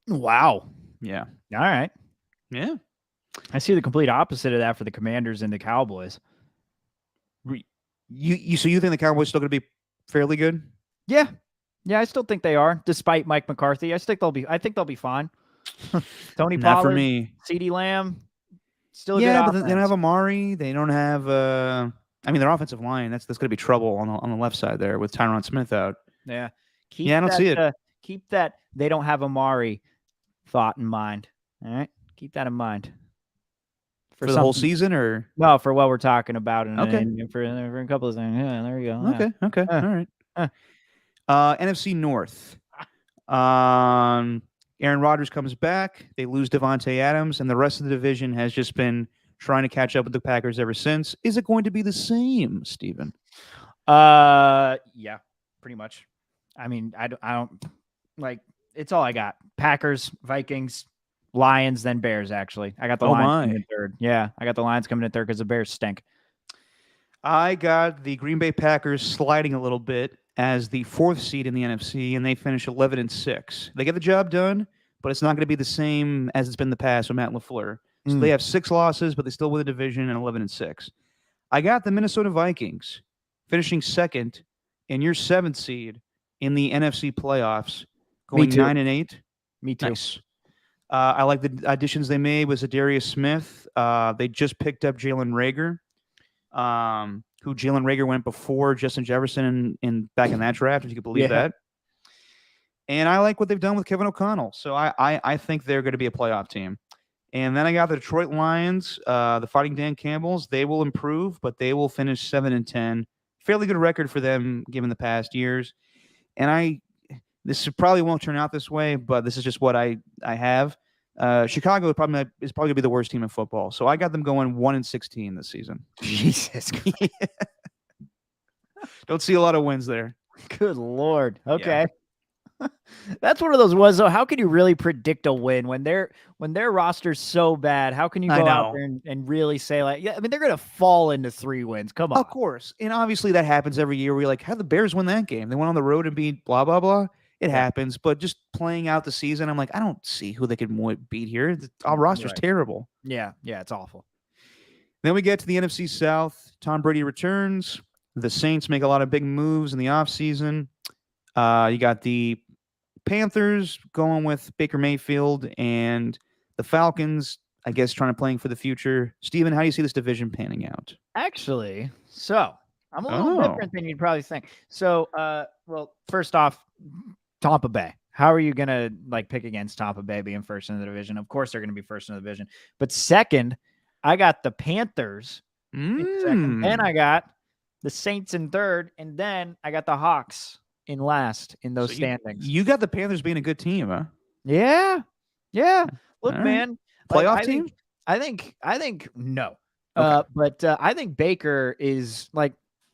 Wow. Yeah. All right. Yeah. I see the complete opposite of that for the Commanders and the Cowboys. So you think the Cowboys still going to be fairly good? Yeah. Yeah, I still think they are, despite Mike McCarthy. I think they'll be fine. Tony Not Pollard, for me. CeeDee Lamb, still a Yeah, good but they don't offense. have Amari. They don't have. Their offensive line. That's going to be trouble on the left side there with Tyron Smith out. Yeah. Yeah, I don't see it. Keep that they don't have Amari thought in mind. All right. Keep that in mind. For the whole something- season, or No, for what we're talking about. Okay. For a couple of things. Yeah, there you go. Yeah. okay, all right. NFC North. Aaron Rodgers comes back. They lose Devontae Adams, and the rest of the division has just been trying to catch up with the Packers ever since. Is it going to be the same, Steven? Yeah, pretty much. I mean, I don't like. It's all I got. Packers, Vikings, Lions, then Bears. Actually, I got the Oh, Lions my. coming in third. Yeah, I got the Lions coming in third because the Bears stink. I got the Green Bay Packers sliding a little bit as the 4th seed in the NFC, and they finish 11-6. They get the job done, but it's not going to be the same as it's been in the past with Matt LaFleur. So they have 6 losses, but they still win the division and 11-6. I got the Minnesota Vikings finishing 2nd, and your 7th seed in the NFC playoffs, Me going too. 9-8. Me too. Nice. I like the additions they made with Zadarius Smith. They just picked up Jalen Rager, who Jalen Rager went before Justin Jefferson in back in that draft, if you could believe Yeah. that. And I like what they've done with Kevin O'Connell. So I think they're going to be a playoff team. And then I got the Detroit Lions, the Fighting Dan Campbells. They will improve, but they will finish 7-10. Fairly good record for them given the past years. And this probably won't turn out this way, but this is just what I have. Chicago is probably going to be the worst team in football. So I got them going 1-16 this season. Jesus. Don't see a lot of wins there. Good Lord. Okay. That's one of those ones. So how can you really predict a win when their roster's so bad? How can you I go out know. there and really say like, yeah, I mean, they're going to fall into 3 wins. Come on. Of course. And obviously that happens every year. We're like, how did the Bears win that game? They went on the road and beat blah, blah, blah. It happens. But just playing out the season, I'm like, I don't see who they could beat here. Our roster's Right. terrible. Yeah. Yeah. It's awful. Then we get to the NFC South. Tom Brady returns. The Saints make a lot of big moves in the offseason. You got the Panthers going with Baker Mayfield and the Falcons, I guess, playing for the future. Steven, how do you see this division panning out? Actually, so I'm a little different than you'd probably think. So, well, first off, Tampa Bay. How are you going to pick against Tampa Bay being first in the division? Of course, they're going to be first in the division. But second, I got the Panthers in second. Then I got the Saints in third. And then I got the Hawks in last in those standings. You got the Panthers being a good team, huh? Yeah. Yeah. Look, All right. man. Playoff team? I think no. Okay. But I think Baker is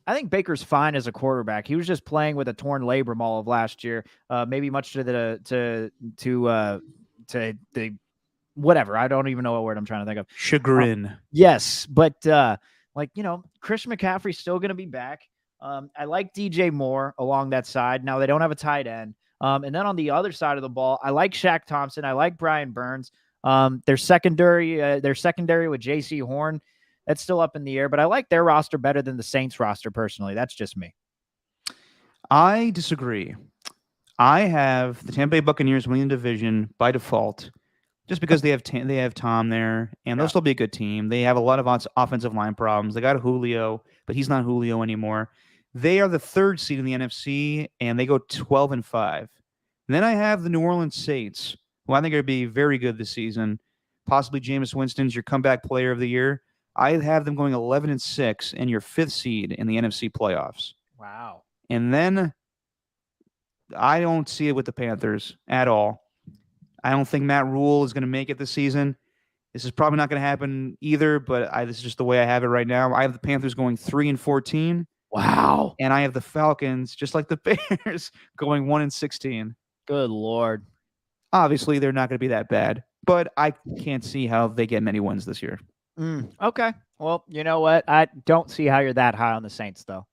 I think Baker's fine as a quarterback. He was just playing with a torn labrum all of last year. Maybe much to the whatever. I don't even know what word I'm trying to think of. Chagrin. Yes, but Christian McCaffrey's still going to be back. I like DJ Moore along that side. Now they don't have a tight end. And then on the other side of the ball, I like Shaq Thompson. I like Brian Burns. Their secondary with J.C. Horn, that's still up in the air. But I like their roster better than the Saints roster personally. That's just me. I disagree. I have the Tampa Bay Buccaneers winning the division by default, just because they have Tom there, and they'll still be a good team. They have a lot of offensive line problems. They got Julio, but he's not Julio anymore. They are the 3rd seed in the NFC, and they go 12-5. And then I have the New Orleans Saints, who I think are going to be very good this season. Possibly Jameis Winston's your comeback player of the year. I have them going 11-6 and your 5th seed in the NFC playoffs. Wow. And then I don't see it with the Panthers at all. I don't think Matt Rule is going to make it this season. This is probably not going to happen either, but this is just the way I have it right now. I have the Panthers going 3-14. Wow. And I have the Falcons, just like the Bears, going 1-16. Good Lord. Obviously, they're not going to be that bad, but I can't see how they get many wins this year. Okay. Well, you know what? I don't see how you're that high on the Saints, though.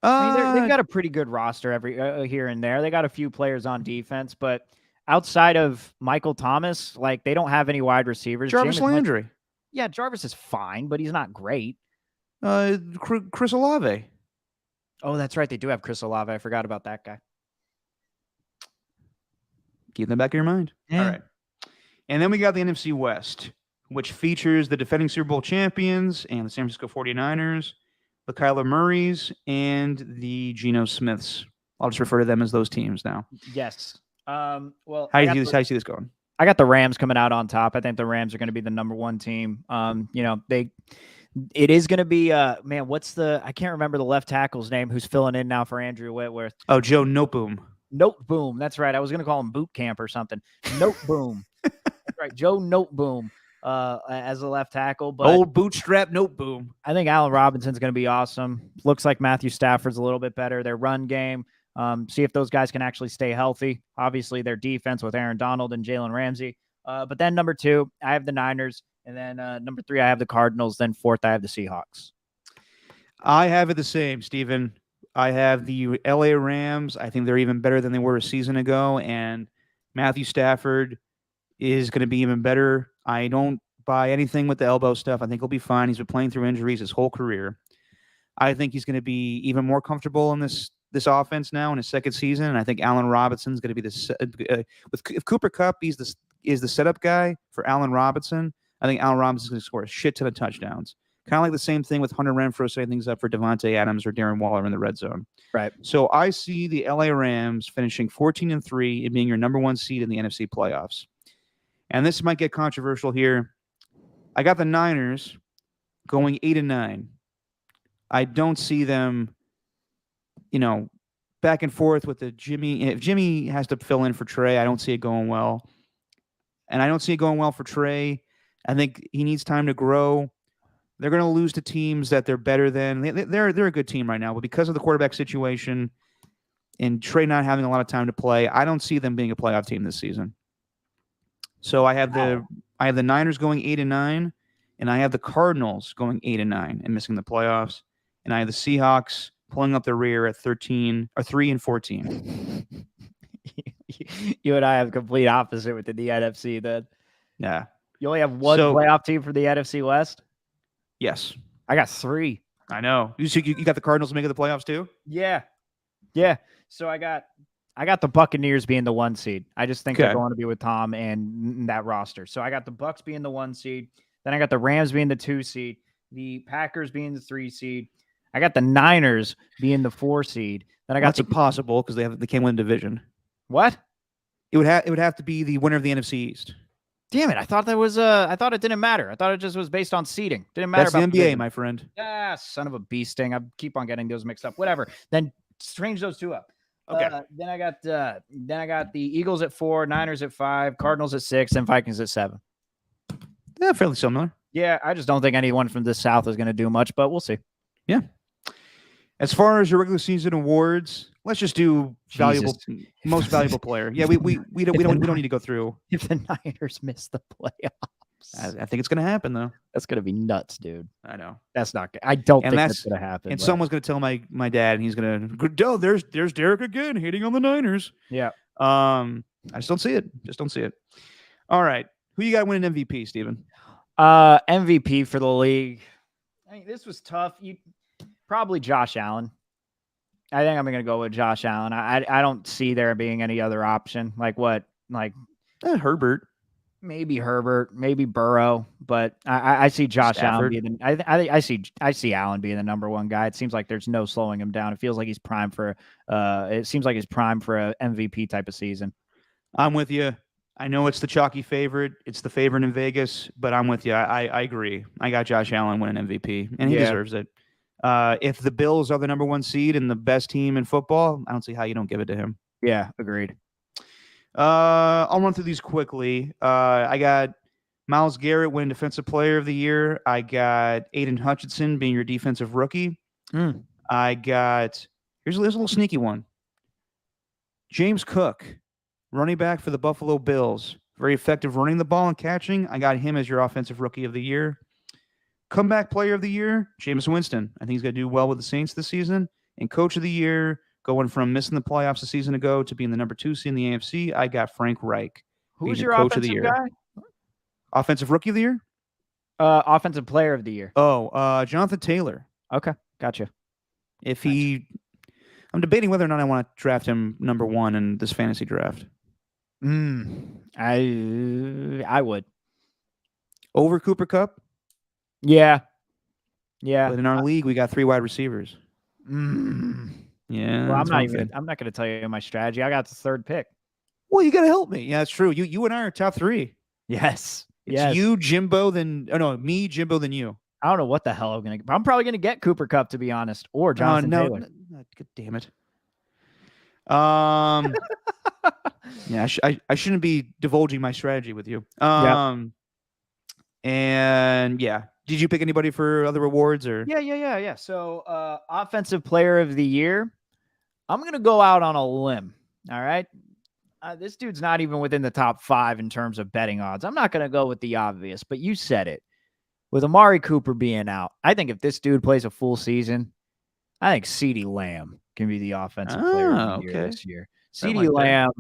I mean, they've got a pretty good roster every here and there. They got a few players on defense, but outside of Michael Thomas, they don't have any wide receivers. Jarvis Landry. Yeah, Jarvis is fine, but he's not great. Chris Olave. Oh, that's right. They do have Chris Olave. I forgot about that guy. Keep them back in your mind. Yeah. All right. And then we got the NFC West, which features the defending Super Bowl champions and the San Francisco 49ers, the Kyler Murrays, and the Geno Smiths. I'll just refer to them as those teams now. Yes. Well, How do you see this going? I got the Rams coming out on top. I think the Rams are going to be the number 1 team. It is going to be man, I can't remember the left tackle's name who's filling in now for Andrew Whitworth. Oh, Joe Noteboom. Noteboom. That's right. I was going to call him Boot Camp or something. Noteboom. That's right. Joe Noteboom as a left tackle. But old bootstrap Noteboom. I think Allen Robinson's going to be awesome. Looks like Matthew Stafford's a little bit better. Their run game. See if those guys can actually stay healthy. Obviously, their defense with Aaron Donald and Jalen Ramsey. But then number 2, I have the Niners. And then number 3, I have the Cardinals. Then 4th, I have the Seahawks. I have it the same, Steven. I have the LA Rams. I think they're even better than they were a season ago. And Matthew Stafford is going to be even better. I don't buy anything with the elbow stuff. I think he'll be fine. He's been playing through injuries his whole career. I think he's going to be even more comfortable in this this offense now in his second season, and I think Allen Robinson's going to be if Cooper Kupp is the setup guy for Allen Robinson. I think Allen Robinson's going to score a shit ton of touchdowns. Kind of like the same thing with Hunter Renfrow setting things up for Devontae Adams or Darren Waller in the red zone. Right. So I see the LA Rams finishing 14-3 and being your number 1 seed in the NFC playoffs. And this might get controversial here. I got the Niners going 8-9. I don't see them, back and forth with the Jimmy. If Jimmy has to fill in for Trey, I don't see it going well. And I don't see it going well for Trey. I think he needs time to grow. They're going to lose to teams that they're better than. They're a good team right now, but because of the quarterback situation and Trey not having a lot of time to play, I don't see them being a playoff team this season. So I have the Niners going 8-9, and I have the Cardinals going 8-9 and missing the playoffs, and I have the Seahawks pulling up the rear at 3-14. You and I have complete opposite within the NFC. Then, yeah, you only have one playoff team for the NFC West. Yes, I got 3. I know. You got the Cardinals making the playoffs too? Yeah. So I got the Buccaneers being the 1 seed. I just think they're going to be with Tom and that roster. So I got the Bucs being the 1 seed. Then I got the Rams being the 2 seed. The Packers being the 3 seed. I got the Niners being the 4 seed. Then I got That's impossible because they can't win the division. What? It would have to be the winner of the NFC East. Damn it! I thought it didn't matter. I thought it just was based on seeding. Didn't matter. That's about the NBA, my friend. Ah, son of a bee sting. I keep on getting those mixed up. Whatever. Then strange those 2 up. Okay. Then I got the Eagles at 4, Niners at 5, Cardinals at 6, and Vikings at 7. Yeah, fairly similar. Yeah, I just don't think anyone from the South is going to do much, but we'll see. Yeah. As far as your regular season awards, let's just do most valuable player. Yeah, we don't need to go through. If the Niners miss the playoffs, I think it's going to happen though. That's going to be nuts, dude. I know. That's not good. I don't think that's going to happen. And someone's going to tell my dad, and he's going to, oh, there's Derek again hating on the Niners. Yeah. I just don't see it. All right, who you got winning MVP, Steven? MVP for the league. I mean, this was tough. Probably Josh Allen. I think I'm going to go with Josh Allen. I don't see there being any other option. Like what? Like Herbert. Maybe Herbert. Maybe Burrow. But I see Josh Stafford. Allen being I see Allen being the number 1 guy. It seems like there's no slowing him down. It feels like he's prime for it seems like he's prime for a MVP type of season. I'm with you. I know it's the chalky favorite. It's the favorite in Vegas, but I'm with you. I agree. I got Josh Allen winning MVP, and he deserves it. If the Bills are the number 1 seed and the best team in football, I don't see how you don't give it to him. Yeah, agreed. I'll run through these quickly. I got Myles Garrett winning Defensive Player of the Year. I got Aiden Hutchinson being your defensive rookie. I got here's a little sneaky one. James Cook, running back for the Buffalo Bills, very effective running the ball and catching. I got him as your offensive rookie of the year. Comeback player of the year, Jameis Winston. I think he's going to do well with the Saints this season. And coach of the year, going from missing the playoffs a season ago to being the number 2 seed in the AFC, I got Frank Reich. Who's your coach of the year? Guy? Offensive rookie of the year? Offensive player of the year. Oh, Jonathan Taylor. Okay, gotcha. I'm debating whether or not I want to draft him number 1 in this fantasy draft. I would. Over Cooper Kupp? Yeah. But in our league, we got 3 wide receivers. Yeah. Well, I'm not going to tell you my strategy. I got the 3rd pick. Well, you got to help me. Yeah, that's true. You and I are top 3. Yes. It's you, Jimbo, me, Jimbo, then you. I don't know what the hell I'm going to get. I'm probably going to get Cooper Kupp, to be honest, or Jonathan Taylor. No, God damn it. Yeah, I shouldn't be divulging my strategy with you. And yeah, did you pick anybody for other awards or? Yeah. So, offensive player of the year, I'm going to go out on a limb. All right. This dude's not even within the top 5 in terms of betting odds. I'm not going to go with the obvious, but you said it. With Amari Cooper being out, I think if this dude plays a full season, I think CeeDee Lamb can be the offensive player of the year this year. CeeDee Lamb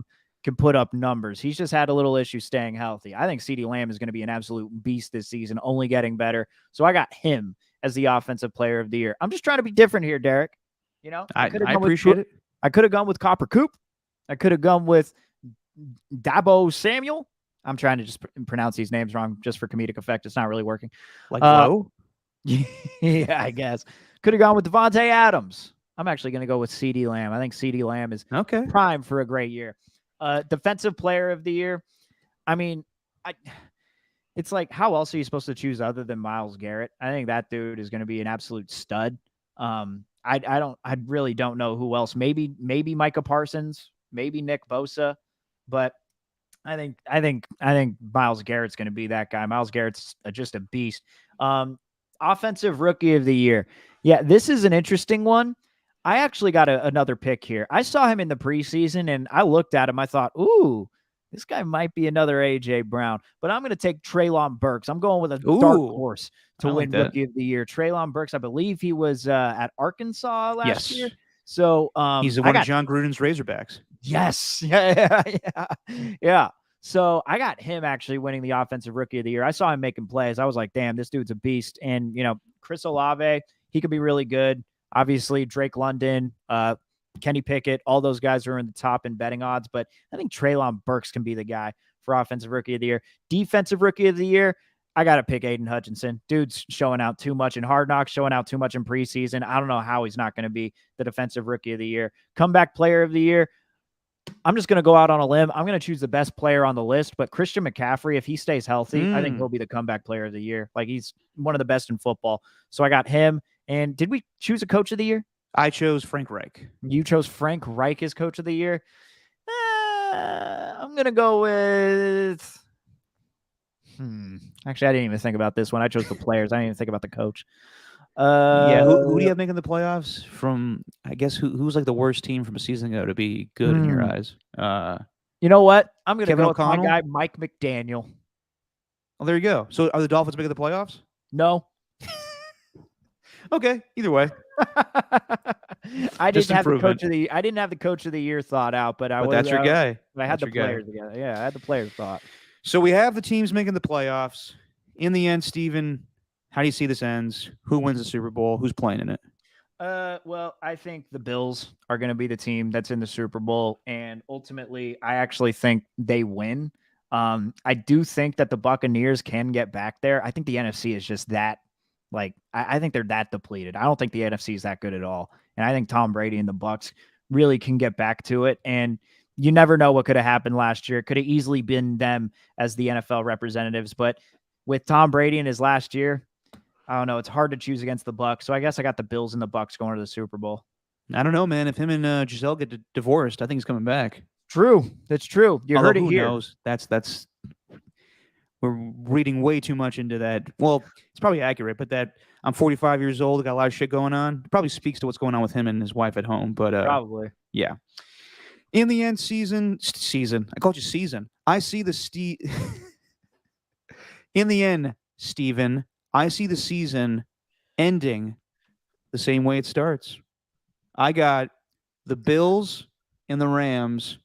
can put up numbers. He's just had a little issue staying healthy. I think CeeDee Lamb is going to be an absolute beast this season, only getting better. So I got him as the offensive player of the year. I'm just trying to be different here, Derek. You know, I appreciate it. I could have gone with Copper Coop. I could have gone with Dabo Samuel. I'm trying to just pronounce these names wrong just for comedic effect. It's not really working. Like low? Yeah, I guess. Could have gone with Devontae Adams. I'm actually going to go with CeeDee Lamb. I think CeeDee Lamb is Okay. prime for a great year. Defensive player of the year. I mean, it's like, how else are you supposed to choose other than Myles Garrett? I think that dude is going to be an absolute stud. I really don't know who else. Maybe Micah Parsons, maybe Nick Bosa, but I think Myles Garrett's going to be that guy. Myles Garrett's just a beast. Offensive rookie of the year. Yeah, this is an interesting one. I actually got another pick here. I saw him in the preseason and I looked at him. I thought, ooh, this guy might be another AJ Brown, but I'm going to take Treylon Burks. I'm going with a dark horse to win rookie of the year. Treylon Burks, I believe he was at Arkansas last year. So he's one of John Gruden's Razorbacks. Yes. Yeah. So I got him actually winning the offensive rookie of the year. I saw him making plays. I was like, damn, this dude's a beast. And, Chris Olave, he could be really good. Obviously, Drake London, Kenny Pickett, all those guys are in the top in betting odds. But I think Treylon Burks can be the guy for offensive rookie of the year. Defensive rookie of the year, I got to pick Aiden Hutchinson. Dude's showing out too much in Hard Knocks, showing out too much in preseason. I don't know how he's not going to be the defensive rookie of the year. Comeback player of the year, I'm just going to go out on a limb. I'm going to choose the best player on the list, but Christian McCaffrey, if he stays healthy, I think he'll be the comeback player of the year. Like, he's one of the best in football. So I got him. And did we choose a coach of the year? I chose Frank Reich. You chose Frank Reich as coach of the year? I'm going to go with... Actually, I didn't even think about this one. I chose the players. I didn't even think about the coach. Who do you have making the playoffs from, I guess, who's like the worst team from a season ago to be good in your eyes? You know what? I'm going to Kevin go with my O'Connell? guy, Mike McDaniel. Oh, there you go. So are the Dolphins making the playoffs? No. Okay, either way. I Just didn't have improvement. the coach of the year thought out, but That's your guy. I had That's the your guy. players together. Yeah, I had the players thought. So we have the teams making the playoffs. In the end, Steven, how do you see this ends? Who wins the Super Bowl? Who's playing in it? Well, I think the Bills are going to be the team that's in the Super Bowl, and ultimately, I actually think they win. I do think that the Buccaneers can get back there. I think the NFC is just that, I think they're that depleted. I don't think the NFC is that good at all, and I think Tom Brady and the Bucs really can get back to it. And you never know what could have happened last year. It could have easily been them as the NFL representatives, but with Tom Brady in his last year, I don't know. It's hard to choose against the Bucs. So I guess I got the Bills and the Bucs going to the Super Bowl. I don't know, man. If him and Giselle get divorced, I think he's coming back. True. That's true. You heard it who here. knows? That's we're reading way too much into that. Well, it's probably accurate, but that I'm 45 years old, got a lot of shit going on. It probably speaks to what's going on with him and his wife at home. But Probably. yeah. In the end, season. I called you season. I see the In the end, Steven, I see the season ending the same way it starts. I got the Bills and the Rams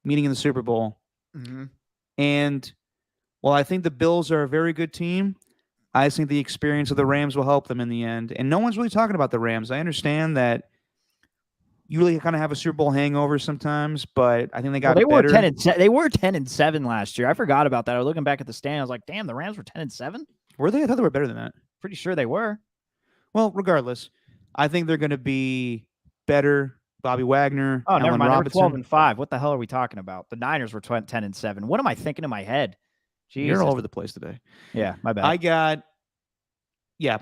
meeting in the Super Bowl. Mm-hmm. And while I think the Bills are a very good team, I think the experience of the Rams will help them in the end. And no one's really talking about the Rams. I understand that you really kind of have a Super Bowl hangover sometimes, but I think they got they better. They were 10-7 last year. I forgot about that. I was looking back at the stand. I was like, damn, the Rams were 10-7? Were they? I thought they were better than that. Pretty sure they were. Well, regardless, I think they're going to be better. Bobby Wagner, Oh, never Allen mind. Robinson. They were 12-5. What the hell are we talking about? The Niners were 10-7. What am I thinking in my head? Jesus. You're all over the place today. Yeah, my bad. I got,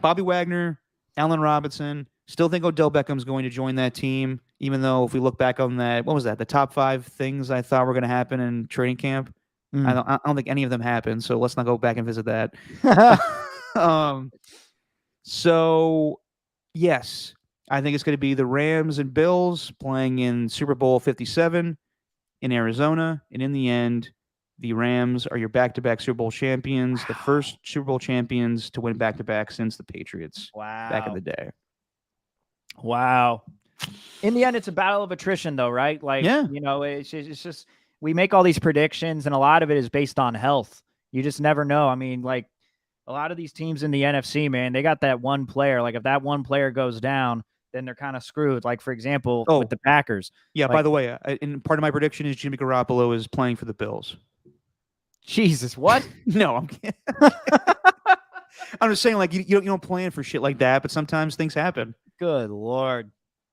Bobby Wagner, Allen Robinson. Still think Odell Beckham's going to join that team, even though if we look back on that, what was that? The top 5 things I thought were going to happen in training camp. I don't think any of them happened, so let's not go back and visit that. So, yes, I think it's going to be the Rams and Bills playing in Super Bowl 57 in Arizona, and in the end, the Rams are your back-to-back Super Bowl champions, the first Super Bowl champions to win back-to-back since the Patriots back in the day. Wow. In the end, it's a battle of attrition, though, right? It's just we make all these predictions, and a lot of it is based on health. You just never know. I mean, a lot of these teams in the NFC, man, they got that one player. If that one player goes down, then they're kind of screwed. Like, for example, Oh. with the Packers. Yeah. By Like- the way, and part of my prediction is Jimmy Garoppolo is playing for the Bills. Jesus, what? No, I'm kidding. I'm just saying, like you don't plan for shit like that, but sometimes things happen. Good Lord.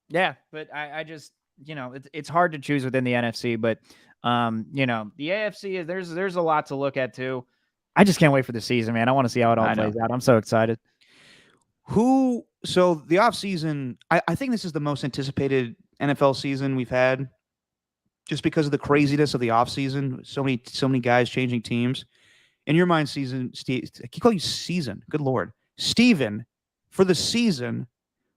Yeah, but I just, it's hard to choose within the NFC, but the AFC is there's a lot to look at too. I just can't wait for the season, man. I want to see how it all I know. plays out. I'm so excited. So the offseason, I think this is the most anticipated NFL season we've had, just because of the craziness of the offseason. So many guys changing teams. In your mind, Steve, I keep calling you season. Good Lord. Steven, for the season,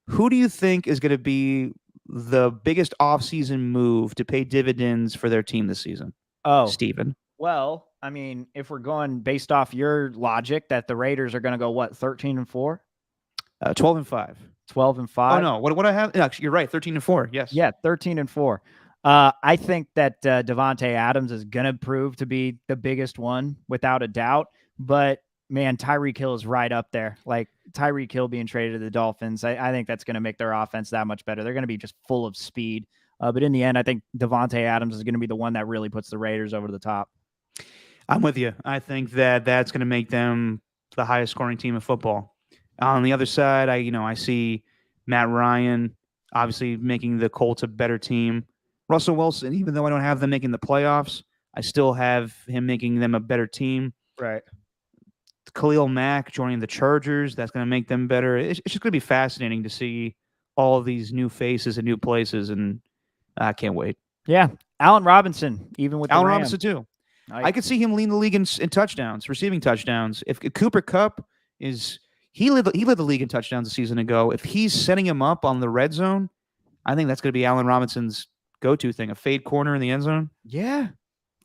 who do you think is going to be the biggest offseason move to pay dividends for their team this season? Oh, Steven. well, I mean, if we're going based off your logic that the Raiders are going to go, what, 13-4? 12-5. 12-5? Oh, no. What I have? Actually, you're right. 13-4. Yes. Yeah, 13-4. I think that Devontae Adams is going to prove to be the biggest one without a doubt. But, man, Tyreek Hill is right up there. Like, Tyreek Hill being traded to the Dolphins, I think that's going to make their offense that much better. They're going to be just full of speed. But in the end, I think Devontae Adams is going to be the one that really puts the Raiders over the top. I'm with you. I think that's going to make them the highest scoring team in football. On the other side, I see Matt Ryan obviously making the Colts a better team. Russell Wilson, even though I don't have them making the playoffs, I still have him making them a better team. Right. Khalil Mack joining the Chargers, that's going to make them better. It's just going to be fascinating to see all of these new faces and new places, and I can't wait. Yeah. Allen Robinson, even with Allen the Robinson, too. I could see him lead the league in touchdowns, receiving touchdowns. If Cooper Kupp is he led the league in touchdowns a season ago. If he's setting him up on the red zone, I think that's going to be Allen Robinson's go-to thing, a fade corner in the end zone. Yeah.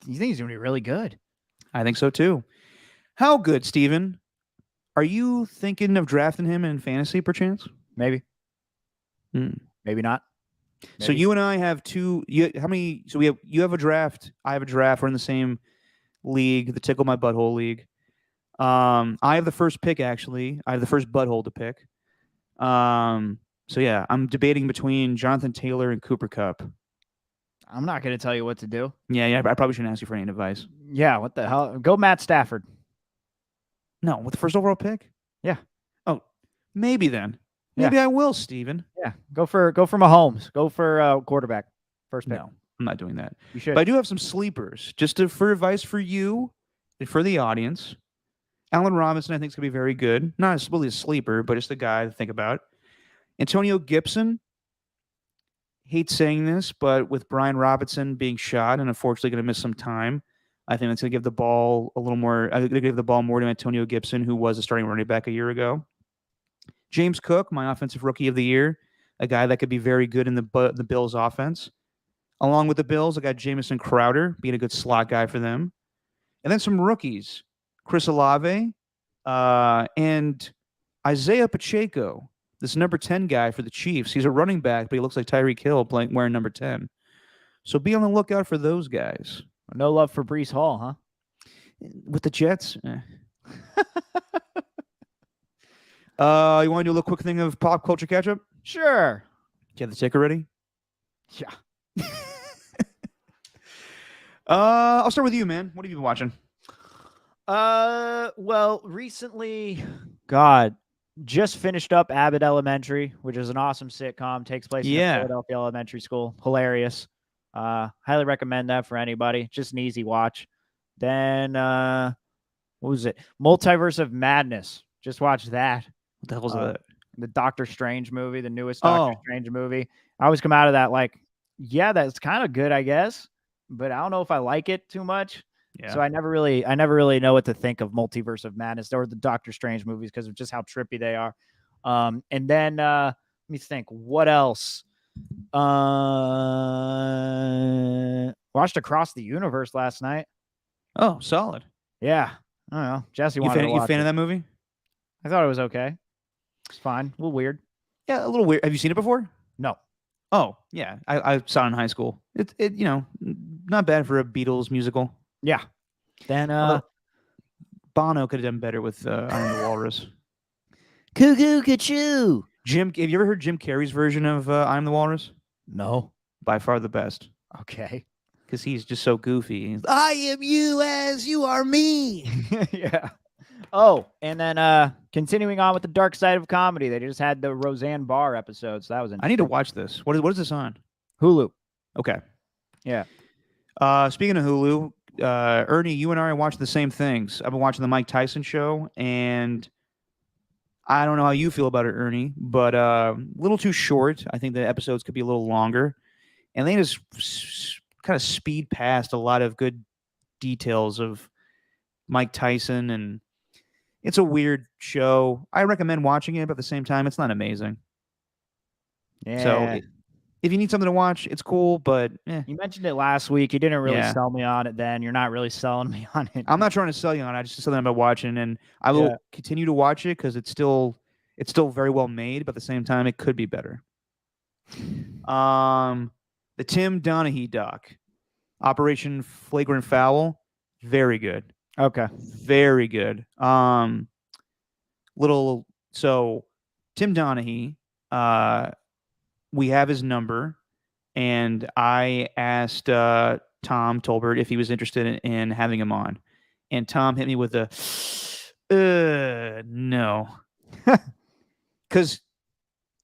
You think he's going to be really good? I think so, too. How good, Steven? Are you thinking of drafting him in fantasy, perchance? Maybe. Maybe not. So Maybe. you and I have two. How many? So you have a draft. I have a draft. We're in the same league, the Tickle My Butthole League. I have the first pick, actually. I have the first butthole to pick. So yeah, I'm debating between Jonathan Taylor and Cooper Kupp. I'm not going to tell you what to do. Yeah. I probably shouldn't ask you for any advice. Yeah, what the hell? Go Matt Stafford. No, with the first overall pick? Yeah. Oh, maybe then. Yeah. Maybe I will, Steven. Yeah, go for Mahomes. Go for quarterback. First pick. No, I'm not doing that. You should. But I do have some sleepers, for advice for you and for the audience. Allen Robinson, I think, is going to be very good. Not really a sleeper, but just a guy to think about. Antonio Gibson. Hate saying this, but with Brian Robinson being shot and unfortunately going to miss some time, I think that's going to give the ball a little more. I'm going to give the ball more to Antonio Gibson, who was a starting running back a year ago. James Cook, my offensive rookie of the year, a guy that could be very good in the Bills' offense. Along with the Bills, I got Jamison Crowder being a good slot guy for them, and then some rookies: Chris Olave and Isaiah Pacheco. This number 10 guy for the Chiefs. He's a running back, but he looks like Tyreek Hill wearing number 10. So be on the lookout for those guys. No love for Breece Hall, huh? With the Jets. You want to do a little quick thing of pop culture catch-up? Sure. Do you have the ticker ready? Yeah. I'll start with you, man. What have you been watching? Well, recently, God, just finished up Abbott Elementary, which is an awesome sitcom. Takes place in a Philadelphia elementary school. Hilarious. Highly recommend that for anybody. Just an easy watch. Then, what was it? Multiverse of Madness. Just watched that. What the hell was that? The Doctor Strange movie, the newest Doctor Strange movie. I always come out of that like, yeah, that's kind of good, I guess, but I don't know if I like it too much. Yeah. So I never really know what to think of Multiverse of Madness or the Doctor Strange movies because of just how trippy they are. And then let me think, what else? Watched Across the Universe last night. Oh, solid. Yeah. I don't know. Jesse You wanted to fan watch of it. that movie? I thought it was okay. It's fine. A little weird. Yeah, a little weird. Have you seen it before? No. Oh, yeah. I saw it in high school. It not bad for a Beatles musical. Yeah. Then Bono could have done better with Iron the Walrus. Cuckoo Cachoo. Have you ever heard Jim Carrey's version of I'm the Walrus? No. By far the best. Okay. Because he's just so goofy. I am you as you are me. Yeah. Oh, and then continuing on with the dark side of comedy, they just had the Roseanne Barr episode, so that was interesting. I need to watch this. What is this on? Hulu. Okay. Yeah. Speaking of Hulu, Ernie, you and I are watching the same things. I've been watching the Mike Tyson show, and I don't know how you feel about it, Ernie, but a little too short. I think the episodes could be a little longer. And they just kind of speed past a lot of good details of Mike Tyson, and it's a weird show. I recommend watching it, but at the same time, it's not amazing. Yeah. So if you need something to watch, it's cool, but You mentioned it last week. You didn't really Yeah. sell me on it then. You're not really selling me on it. I'm not trying to sell you on it. I just something I've been watching, and I will Yeah. continue to watch it because it's still very well made, but at the same time, it could be better. The Tim Donaghy doc, Operation Flagrant Foul, very good. Okay. Very good. So Tim Donaghy, we have his number, and I asked Tom Tolbert if he was interested in having him on, and Tom hit me with a no, because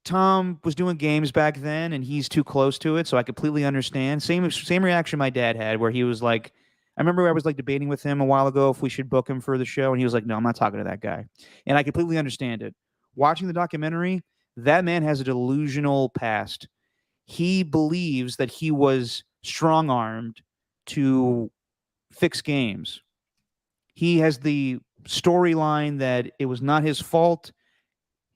Tom was doing games back then, and he's too close to it, so I completely understand. Same reaction my dad had, where he was like, I remember I was like debating with him a while ago if we should book him for the show, and he was like, no, I'm not talking to that guy. And I completely understand it. Watching the documentary, that man has a delusional past. He believes that he was strong-armed to fix games. He has the storyline that it was not his fault.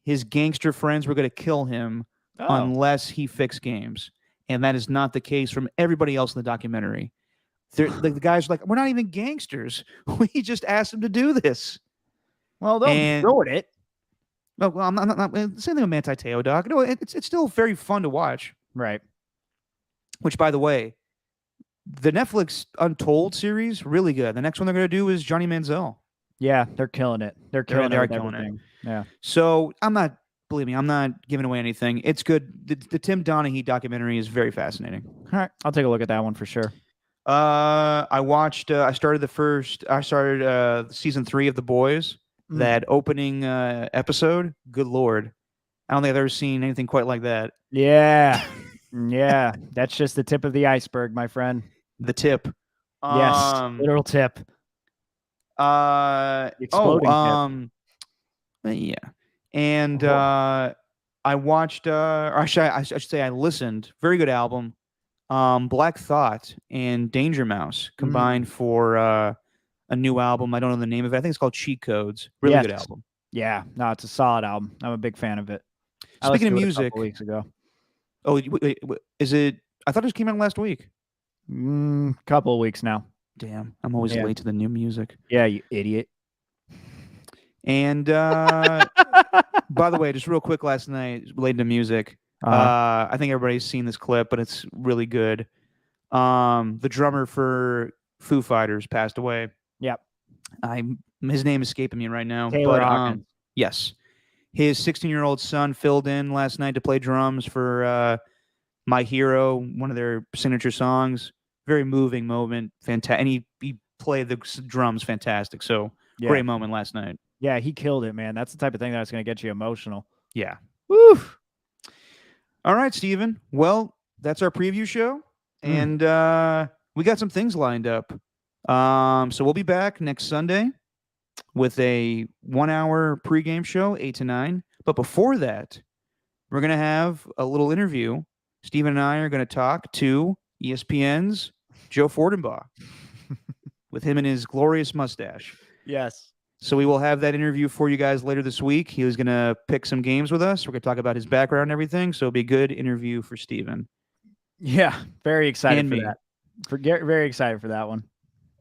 His gangster friends were going to kill him unless he fixed games. And that is not the case from everybody else in the documentary. The guys are like, we're not even gangsters. We just asked them to do this. Well, they'll ruin it. Well, I'm not same thing with Manti Te'o, Doc. No, it's still very fun to watch. Right. Which, by the way, the Netflix Untold series, really good. The next one they're going to do is Johnny Manziel. Yeah, they're killing it. They are killing it. Yeah. So believe me, I'm not giving away anything. It's good. The Tim Donaghy documentary is very fascinating. All right. I'll take a look at that one for sure. I watched, I started season 3 of The Boys. That opening episode, good Lord. I don't think I've ever seen anything quite like that. Yeah. Yeah. That's just the tip of the iceberg, my friend. The tip. Yes. Literal tip. Exploding tip. Yeah. And I watched, or I should say I listened. Very good album. Black Thought and Danger Mouse combined for a new album. I don't know the name of it. I think it's called Cheat Codes. Really good album. Yeah. No, it's a solid album. I'm a big fan of it. Speaking of I listened to it music, a couple weeks ago. Oh, wait, is it? I thought it just came out last week. Couple of weeks now. Damn, I'm always late to the new music. Yeah, you idiot. And by the way, just real quick, last night related to music. I think everybody's seen this clip, but it's really good. The drummer for Foo Fighters passed away. Yep. His name is escaping me right now. Taylor but Hawkins. yes, his 16-year-old son filled in last night to play drums for My Hero, one of their signature songs. Very moving moment. Fantastic. And he played the drums fantastic. So great moment last night. Yeah, he killed it, man. That's the type of thing that's going to get you emotional. Yeah. Woo. All right, Steven. Well, that's our preview show. And we got some things lined up. So we'll be back next Sunday with a 1-hour pregame show, 8 to 9. But before that, we're going to have a little interview. Steven and I are going to talk to ESPN's Joe Fortenbaugh with him and his glorious mustache. Yes. So we will have that interview for you guys later this week. He was going to pick some games with us. We're going to talk about his background and everything. So it'll be a good interview for Steven. Yeah, very excited And for me. that. Very excited for that one.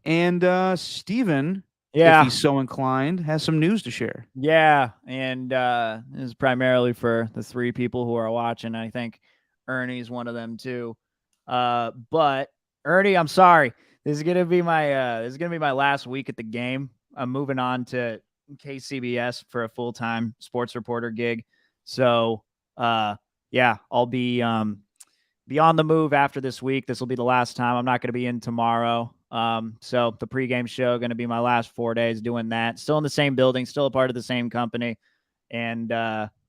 And Steven, Yeah. if he's so inclined, has some news to share. Yeah, and this is primarily for the 3 people who are watching. I think Ernie's one of them too. But Ernie, I'm sorry. This is gonna be my last week at the game. I'm moving on to KCBS for a full-time sports reporter gig. So yeah, I'll be on the move after this week. This will be the last time. I'm not going to be in tomorrow. So the pregame show going to be my last 4 days doing that. Still in the same building, still a part of the same company, and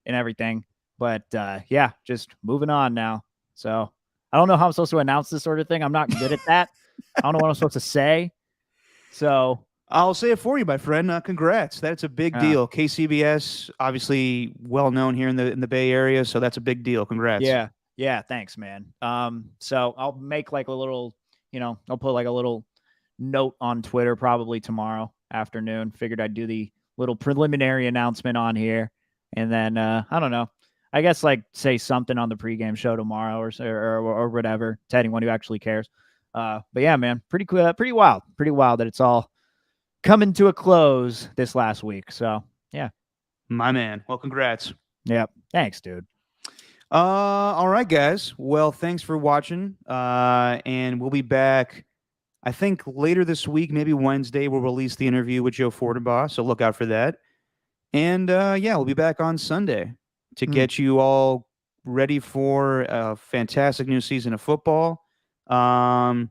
everything. But yeah, just moving on now. So I don't know how I'm supposed to announce this sort of thing. I'm not good at that. I don't know what I'm supposed to say. So I'll say it for you, my friend. Congrats. That's a big deal. KCBS, obviously well known here in the Bay Area, so that's a big deal. Congrats. yeah, yeah. Thanks, man. So I'll make like a little, I'll put like a little note on Twitter probably tomorrow afternoon. Figured I'd do the little preliminary announcement on here, and then I don't know. I guess like say something on the pregame show tomorrow or whatever to anyone who actually cares. But yeah, man, pretty cool, pretty wild that it's all coming to a close this last week. So yeah, My man. Well, congrats. yeah, thanks, dude. All right, guys. Well, thanks for watching. And we'll be back, I think, later this week, maybe Wednesday. We'll release the interview with Joe Fortenbaugh, so look out for that. And yeah, we'll be back on Sunday to get you all ready for a fantastic new season of football. And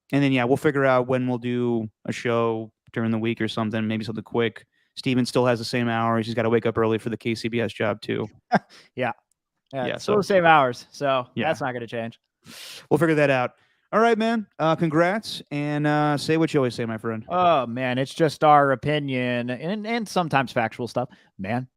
then, yeah, we'll figure out when we'll do a show during the week or something, maybe something quick. Steven still has the same hours. He's got to wake up early for the KCBS job, too. Yeah, Yeah, still so- the same hours. So Yeah. that's not going to change. We'll figure that out. All right, man. Congrats. And say what you always say, my friend. Oh man, it's just our opinion and sometimes factual stuff. Man,